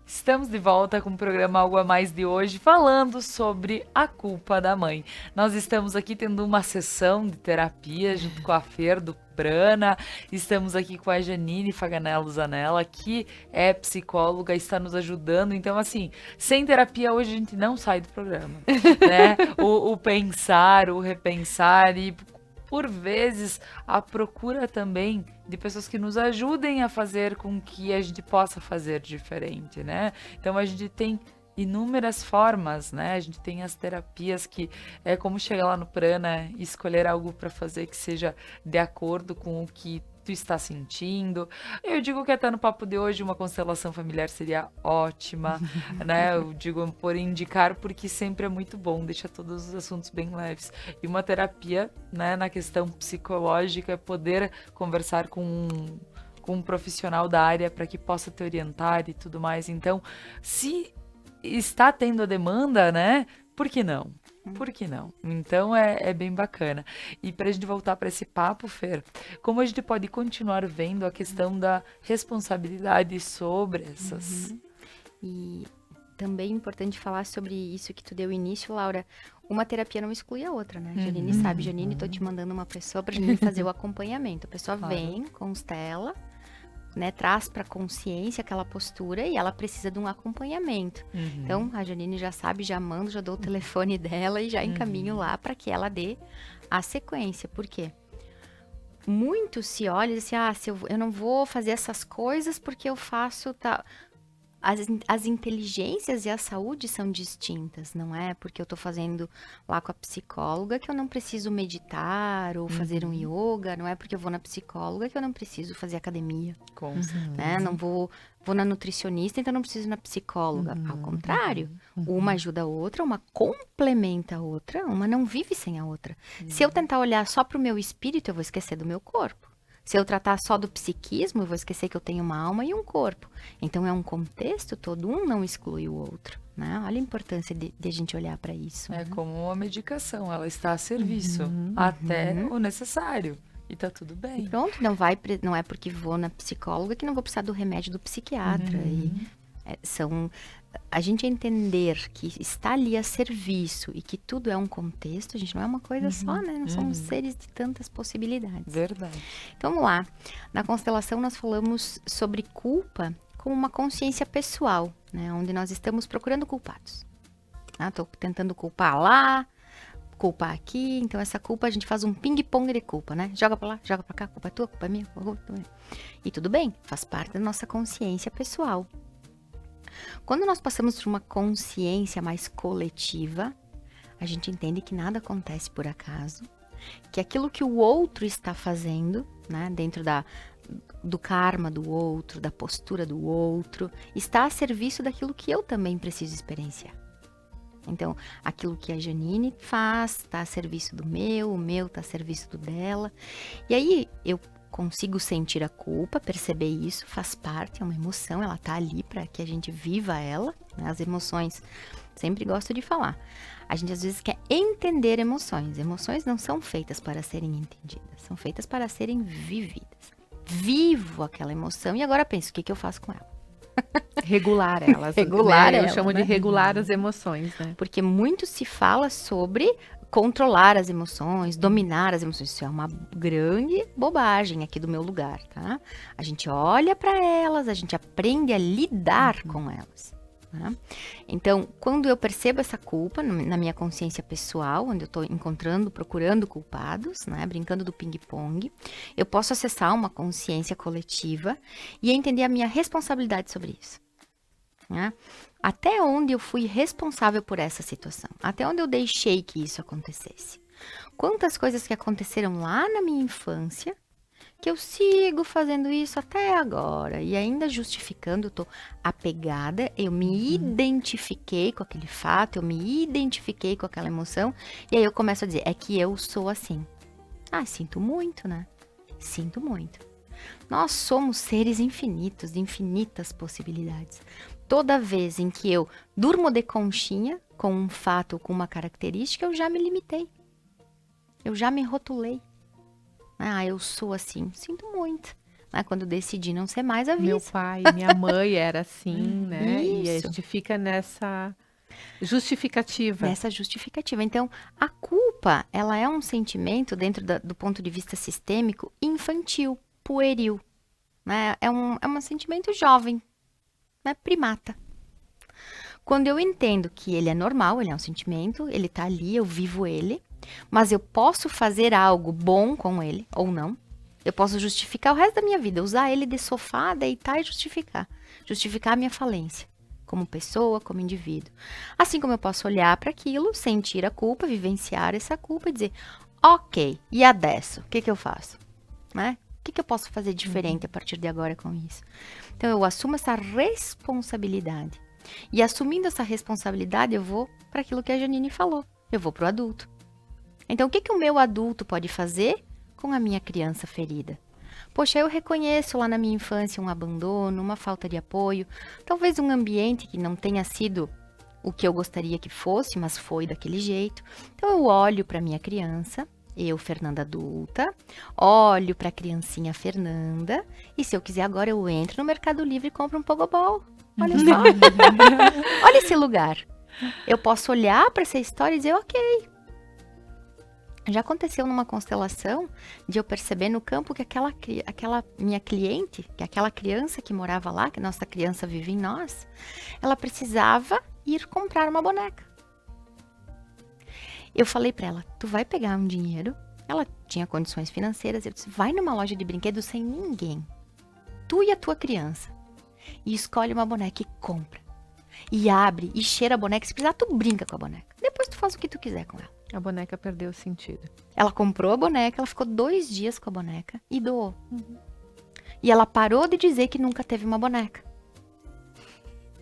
Speaker 1: Estamos de volta com o programa Algo a Mais de hoje, falando sobre a culpa da mãe. Nós estamos aqui tendo uma sessão de terapia junto com a Fer do Prana. Estamos aqui com a Janine Faganello Zanella, que é psicóloga, está nos ajudando. Então, assim, sem terapia hoje a gente não sai do programa, né? O pensar, o repensar e, por vezes, a procura também de pessoas que nos ajudem a fazer com que a gente possa fazer diferente, né? Então, a gente tem inúmeras formas, né? A gente tem as terapias que é como chegar lá no Prana e escolher algo para fazer que seja de acordo com o que tu está sentindo. Eu digo que até no papo de hoje uma constelação familiar seria ótima, né? Eu digo por indicar porque sempre é muito bom, deixa todos os assuntos bem leves. E uma terapia, né, na questão psicológica é poder conversar com um profissional da área para que possa te orientar e tudo mais. Então, se está tendo a demanda, né? Por que não? Por que não? Então é bem bacana. E para a gente voltar para esse papo, Fer, como a gente pode continuar vendo a questão da responsabilidade sobre essas...
Speaker 3: E também é importante falar sobre isso que tu deu início, Laura. Uma terapia não exclui a outra, né? Janine sabe. Janine, tô te mandando uma pessoa para Janine fazer o acompanhamento. A pessoa vem, constela, né, traz para consciência aquela postura e ela precisa de um acompanhamento. Então, a Janine já sabe, já mando, já dou o telefone dela e já encaminho lá para que ela dê a sequência. Por quê? Muito se olha e diz assim, eu não vou fazer essas coisas porque eu faço tal... As inteligências e a saúde são distintas, não é porque eu tô fazendo lá com a psicóloga que eu não preciso meditar ou fazer um yoga, não é porque eu vou na psicóloga que eu não preciso fazer academia.
Speaker 1: Com certeza.
Speaker 3: Né? Não vou na nutricionista, então não preciso ir na psicóloga. Ao contrário, uma ajuda a outra, uma complementa a outra, uma não vive sem a outra. Se eu tentar olhar só para o meu espírito, eu vou esquecer do meu corpo. Se eu tratar só do psiquismo, eu vou esquecer que eu tenho uma alma e um corpo. Então, é um contexto todo, um não exclui o outro, né? Olha a importância de a gente olhar para isso.
Speaker 1: É como a medicação, ela está a serviço até o necessário. E tá tudo bem.
Speaker 3: E pronto, não é porque vou na psicóloga que não vou precisar do remédio do psiquiatra. A gente entender que está ali a serviço e que tudo é um contexto, a gente não é uma coisa só, né? Nós somos seres de tantas possibilidades.
Speaker 1: Verdade.
Speaker 3: Então, vamos lá. Na constelação, nós falamos sobre culpa com uma consciência pessoal, né? Onde nós estamos procurando culpados. Estou tentando culpar lá, culpar aqui. Então, essa culpa, a gente faz um ping-pong de culpa, né? Joga pra lá, joga pra cá, culpa é tua, culpa é minha. E tudo bem, faz parte da nossa consciência pessoal. Quando nós passamos por uma consciência mais coletiva, a gente entende que nada acontece por acaso, que aquilo que o outro está fazendo, né, dentro do karma do outro, da postura do outro, está a serviço daquilo que eu também preciso experienciar. Então, aquilo que a Janine faz está a serviço do meu, o meu está a serviço do dela. E aí eu consigo sentir a culpa, perceber isso, faz parte, é uma emoção, ela está ali para que a gente viva ela, né? As emoções, sempre gosto de falar. A gente às vezes quer entender emoções. Emoções não são feitas para serem entendidas, são feitas para serem vividas. Vivo aquela emoção e agora penso, o que eu faço com ela?
Speaker 2: Regular elas.
Speaker 3: Regular
Speaker 2: né? Eu
Speaker 3: ela,
Speaker 2: chamo
Speaker 3: né?
Speaker 2: de regular as emoções, né?
Speaker 3: Porque muito se fala sobre controlar as emoções, dominar as emoções. Isso é uma grande bobagem aqui do meu lugar, tá? A gente olha para elas, a gente aprende a lidar com elas. Tá? Então, quando eu percebo essa culpa na minha consciência pessoal, onde eu estou procurando culpados, né, brincando do ping-pong, eu posso acessar uma consciência coletiva e entender a minha responsabilidade sobre isso. Né? Até onde eu fui responsável por essa situação? Até onde eu deixei que isso acontecesse? Quantas coisas que aconteceram lá na minha infância que eu sigo fazendo isso até agora e ainda justificando, eu tô apegada, eu me identifiquei com aquele fato, eu me identifiquei com aquela emoção e aí eu começo a dizer, é que eu sou assim. Ah, sinto muito, né? Sinto muito. Nós somos seres infinitos, de infinitas possibilidades. Toda vez em que eu durmo de conchinha com um fato ou com uma característica, eu já me limitei. Eu já me rotulei. Ah, eu sou assim. Sinto muito. Mas quando decidi não ser mais, aviso.
Speaker 2: Meu pai, minha mãe era assim, né? E a
Speaker 3: Isso.
Speaker 2: gente fica nessa justificativa.
Speaker 3: Nessa justificativa. Então, a culpa, ela é um sentimento, dentro do ponto de vista sistêmico, infantil, pueril. Né? É um sentimento jovem, né? Primata. Quando eu entendo que ele é normal, ele é um sentimento, ele tá ali, eu vivo ele, mas eu posso fazer algo bom com ele, ou não. Eu posso justificar o resto da minha vida, usar ele de sofá, deitar e justificar. Justificar a minha falência, como pessoa, como indivíduo. Assim como eu posso olhar para aquilo, sentir a culpa, vivenciar essa culpa e dizer, ok, e a dessa? O que eu faço? Né? O que eu posso fazer diferente a partir de agora com isso? Então, eu assumo essa responsabilidade. E assumindo essa responsabilidade, eu vou para aquilo que a Janine falou. Eu vou para o adulto. Então, o que o meu adulto pode fazer com a minha criança ferida? Poxa, eu reconheço lá na minha infância um abandono, uma falta de apoio, talvez um ambiente que não tenha sido o que eu gostaria que fosse, mas foi daquele jeito. Então, eu olho para minha criança, eu, Fernanda adulta, olho para a criancinha Fernanda, e se eu quiser agora eu entro no Mercado Livre e compro um pogobol. Olha só. Olha esse lugar. Eu posso olhar para essa história e dizer, ok. Já aconteceu numa constelação de eu perceber no campo que aquela minha cliente, que aquela criança que morava lá, que nossa criança vive em nós, ela precisava ir comprar uma boneca. Eu falei para ela, tu vai pegar um dinheiro, ela tinha condições financeiras, eu disse, vai numa loja de brinquedos sem ninguém, tu e a tua criança, e escolhe uma boneca e compra. E abre, e cheira a boneca, se precisar tu brinca com a boneca. Depois tu faz o que tu quiser com ela.
Speaker 2: A boneca perdeu o sentido.
Speaker 3: Ela comprou a boneca, ela ficou 2 dias com a boneca e doou. E ela parou de dizer que nunca teve uma boneca.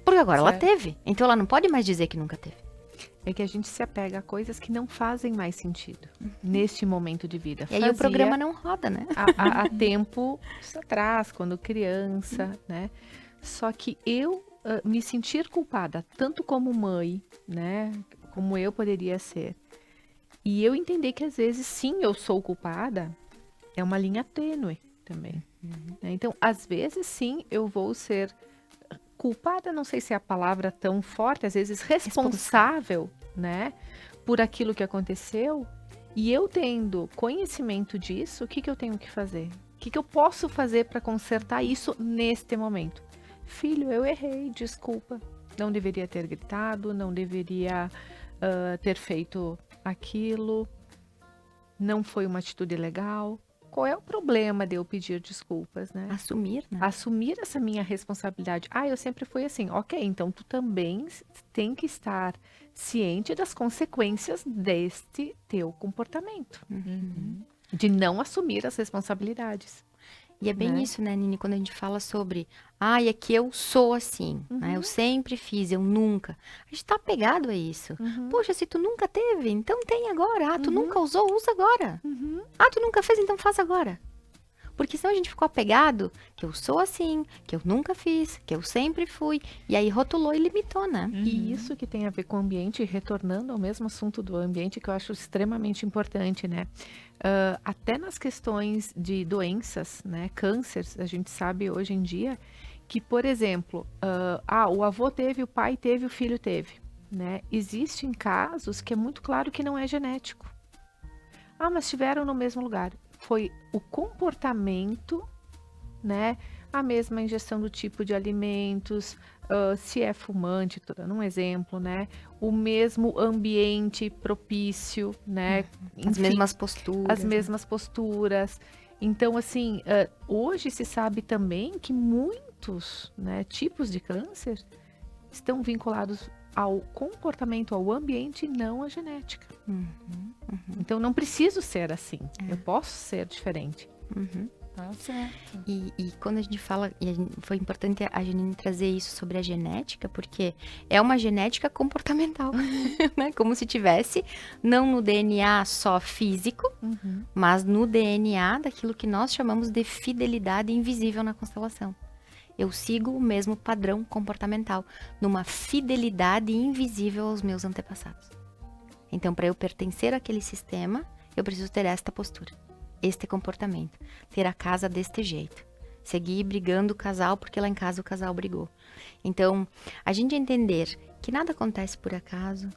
Speaker 3: Porque agora ela teve, então ela não pode mais dizer que nunca teve.
Speaker 2: É que a gente se apega a coisas que não fazem mais sentido neste momento de vida.
Speaker 3: E aí o programa não roda, né?
Speaker 2: Há tempo atrás, quando criança, né? Só que eu me sentir culpada, tanto como mãe, né? Como eu poderia ser. E eu entender que às vezes, sim, eu sou culpada, é uma linha tênue também. Né? Então, às vezes, sim, eu vou ser culpada, não sei se é a palavra tão forte, às vezes responsável, né? Por aquilo que aconteceu. E eu tendo conhecimento disso, o que eu tenho que fazer? O que eu posso fazer para consertar isso neste momento? Filho, eu errei, desculpa. Não deveria ter gritado, não deveria ter feito aquilo. Não foi uma atitude legal. Qual é o problema de eu pedir desculpas, né?
Speaker 3: Assumir, né?
Speaker 2: Assumir essa minha responsabilidade. Ah, eu sempre fui assim. Ok, então tu também tem que estar ciente das consequências deste teu comportamento. De não assumir as responsabilidades.
Speaker 3: E é bem
Speaker 2: né?
Speaker 3: isso, né, Nini, quando a gente fala sobre, é que eu sou assim, né? Eu sempre fiz, eu nunca. A gente tá apegado a isso. Poxa, se tu nunca teve, então tem agora. Tu nunca usou, usa agora. Tu nunca fez, então faz agora. Porque senão a gente ficou apegado que eu sou assim, que eu nunca fiz, que eu sempre fui. E aí rotulou e limitou, né?
Speaker 2: E isso que tem a ver com o ambiente, retornando ao mesmo assunto do ambiente, que eu acho extremamente importante, né? Até nas questões de doenças, né? Cânceres, a gente sabe hoje em dia que, por exemplo, o avô teve, o pai teve, o filho teve, né? Existem casos que é muito claro que não é genético. Mas estiveram no mesmo lugar. Foi o comportamento, né? A mesma ingestão do tipo de alimentos, se é fumante, tô dando um exemplo, né? O mesmo ambiente propício, né?
Speaker 3: As mesmas posturas.
Speaker 2: As mesmas posturas. Então, assim, hoje se sabe também que muitos, né, tipos de câncer estão vinculados ao comportamento, ao ambiente e não à genética. Então, não preciso ser assim. Eu posso ser diferente.
Speaker 1: Tá certo.
Speaker 3: E quando a gente fala, foi importante a Janine trazer isso sobre a genética, porque é uma genética comportamental, né? Como se tivesse, não no DNA só físico, mas no DNA daquilo que nós chamamos de fidelidade invisível na constelação. Eu sigo o mesmo padrão comportamental, numa fidelidade invisível aos meus antepassados. Então, para eu pertencer àquele sistema, eu preciso ter esta postura, este comportamento, ter a casa deste jeito, seguir brigando o casal porque lá em casa o casal brigou. Então, a gente entender que nada acontece por acaso,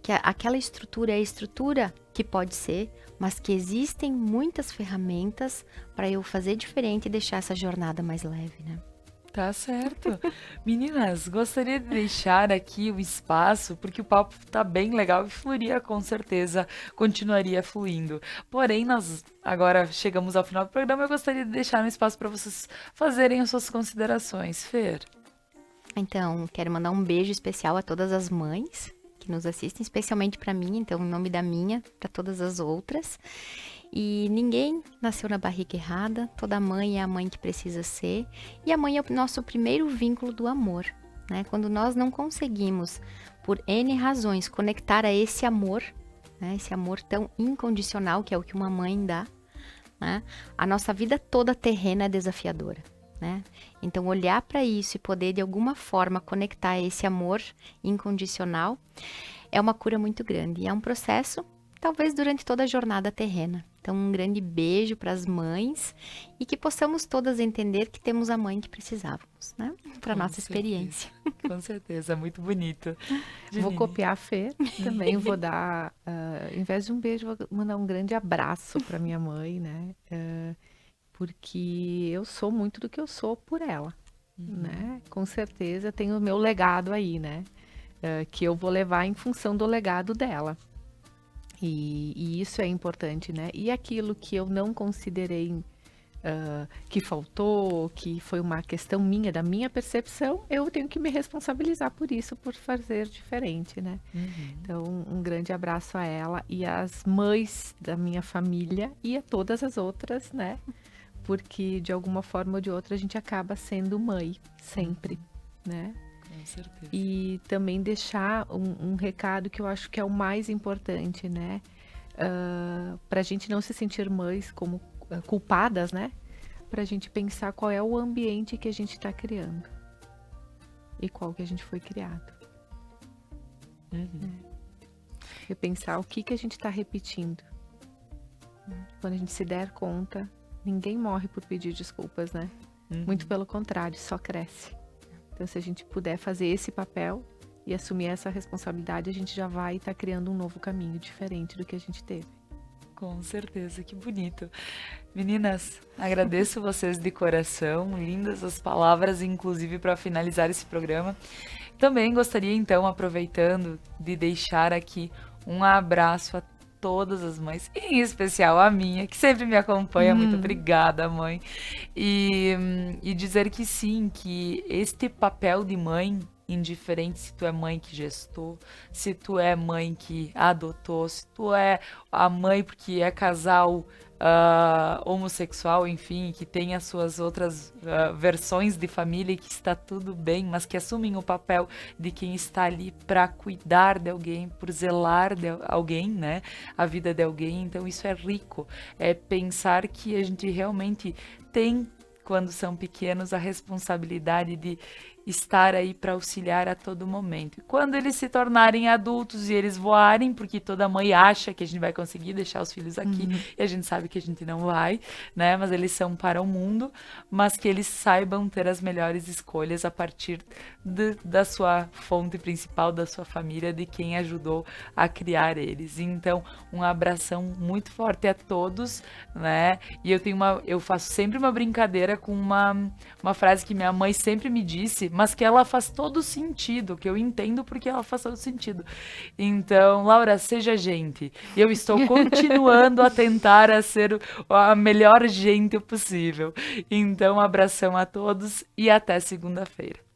Speaker 3: que aquela estrutura é a estrutura que pode ser, mas que existem muitas ferramentas para eu fazer diferente e deixar essa jornada mais leve, né?
Speaker 1: Tá certo. Meninas, gostaria de deixar aqui o espaço, porque o papo tá bem legal e fluiria com certeza, continuaria fluindo. Porém, nós agora chegamos ao final do programa, eu gostaria de deixar um espaço para vocês fazerem as suas considerações. Fer?
Speaker 3: Então, quero mandar um beijo especial a todas as mães que nos assistem, especialmente para mim, então, em nome da minha, para todas as outras. E ninguém nasceu na barriga errada, toda mãe é a mãe que precisa ser, e a mãe é o nosso primeiro vínculo do amor, né? Quando nós não conseguimos, por N razões, conectar a esse amor, né? Esse amor tão incondicional que é o que uma mãe dá, né? A nossa vida toda terrena é desafiadora, né? Então, olhar para isso e poder, de alguma forma, conectar esse amor incondicional é uma cura muito grande, e é um processo talvez durante toda a jornada terrena. Então, um grande beijo para as mães e que possamos todas entender que temos a mãe que precisávamos, né? Para nossa experiência.
Speaker 1: Com certeza, muito bonito.
Speaker 2: Vou copiar a Fê também, vou dar, em vez de um beijo, vou mandar um grande abraço para minha mãe, né? Porque eu sou muito do que eu sou por ela, né? Com certeza tenho o meu legado aí, né? Que eu vou levar em função do legado dela. E isso é importante, né? E aquilo que eu não considerei que faltou, que foi uma questão minha, da minha percepção, eu tenho que me responsabilizar por isso, por fazer diferente, né? Então, um grande abraço a ela e às mães da minha família e a todas as outras, né? Porque, de alguma forma ou de outra, a gente acaba sendo mãe, sempre, né?
Speaker 1: Com certeza.
Speaker 2: E também deixar um recado que eu acho que é o mais importante, né? Para a gente não se sentir mães como culpadas, né? Para a gente pensar qual é o ambiente que a gente está criando e qual que a gente foi criado. Repensar o que a gente está repetindo. Quando a gente se der conta, ninguém morre por pedir desculpas, né? Muito pelo contrário, só cresce. Então, se a gente puder fazer esse papel e assumir essa responsabilidade, a gente já vai estar criando um novo caminho diferente do que a gente teve.
Speaker 1: Com certeza, que bonito. Meninas, agradeço vocês de coração, lindas as palavras, inclusive para finalizar esse programa. Também gostaria, então, aproveitando, de deixar aqui um abraço a todas as mães, em especial a minha, que sempre me acompanha. Muito obrigada, mãe. E dizer que sim, que este papel de mãe, indiferente se tu é mãe que gestou, se tu é mãe que adotou, se tu é a mãe porque é casal homossexual, enfim, que tem as suas outras versões de família e que está tudo bem, mas que assumem o papel de quem está ali para cuidar de alguém, por zelar de alguém, né? A vida de alguém. Então isso é rico. É pensar que a gente realmente tem, quando são pequenos, a responsabilidade de estar aí para auxiliar a todo momento. E quando eles se tornarem adultos e eles voarem, porque toda mãe acha que a gente vai conseguir deixar os filhos aqui, e a gente sabe que a gente não vai, né? Mas eles são para o mundo, mas que eles saibam ter as melhores escolhas a partir da sua fonte principal, da sua família, de quem ajudou a criar eles. Então, um abração muito forte a todos, né? E eu faço sempre uma brincadeira com uma frase que minha mãe sempre me disse, mas que ela faz todo sentido, que eu entendo porque ela faz todo sentido. Então, Laura, seja gente. Eu estou continuando a tentar a ser a melhor gente possível. Então, um abração a todos e até segunda-feira.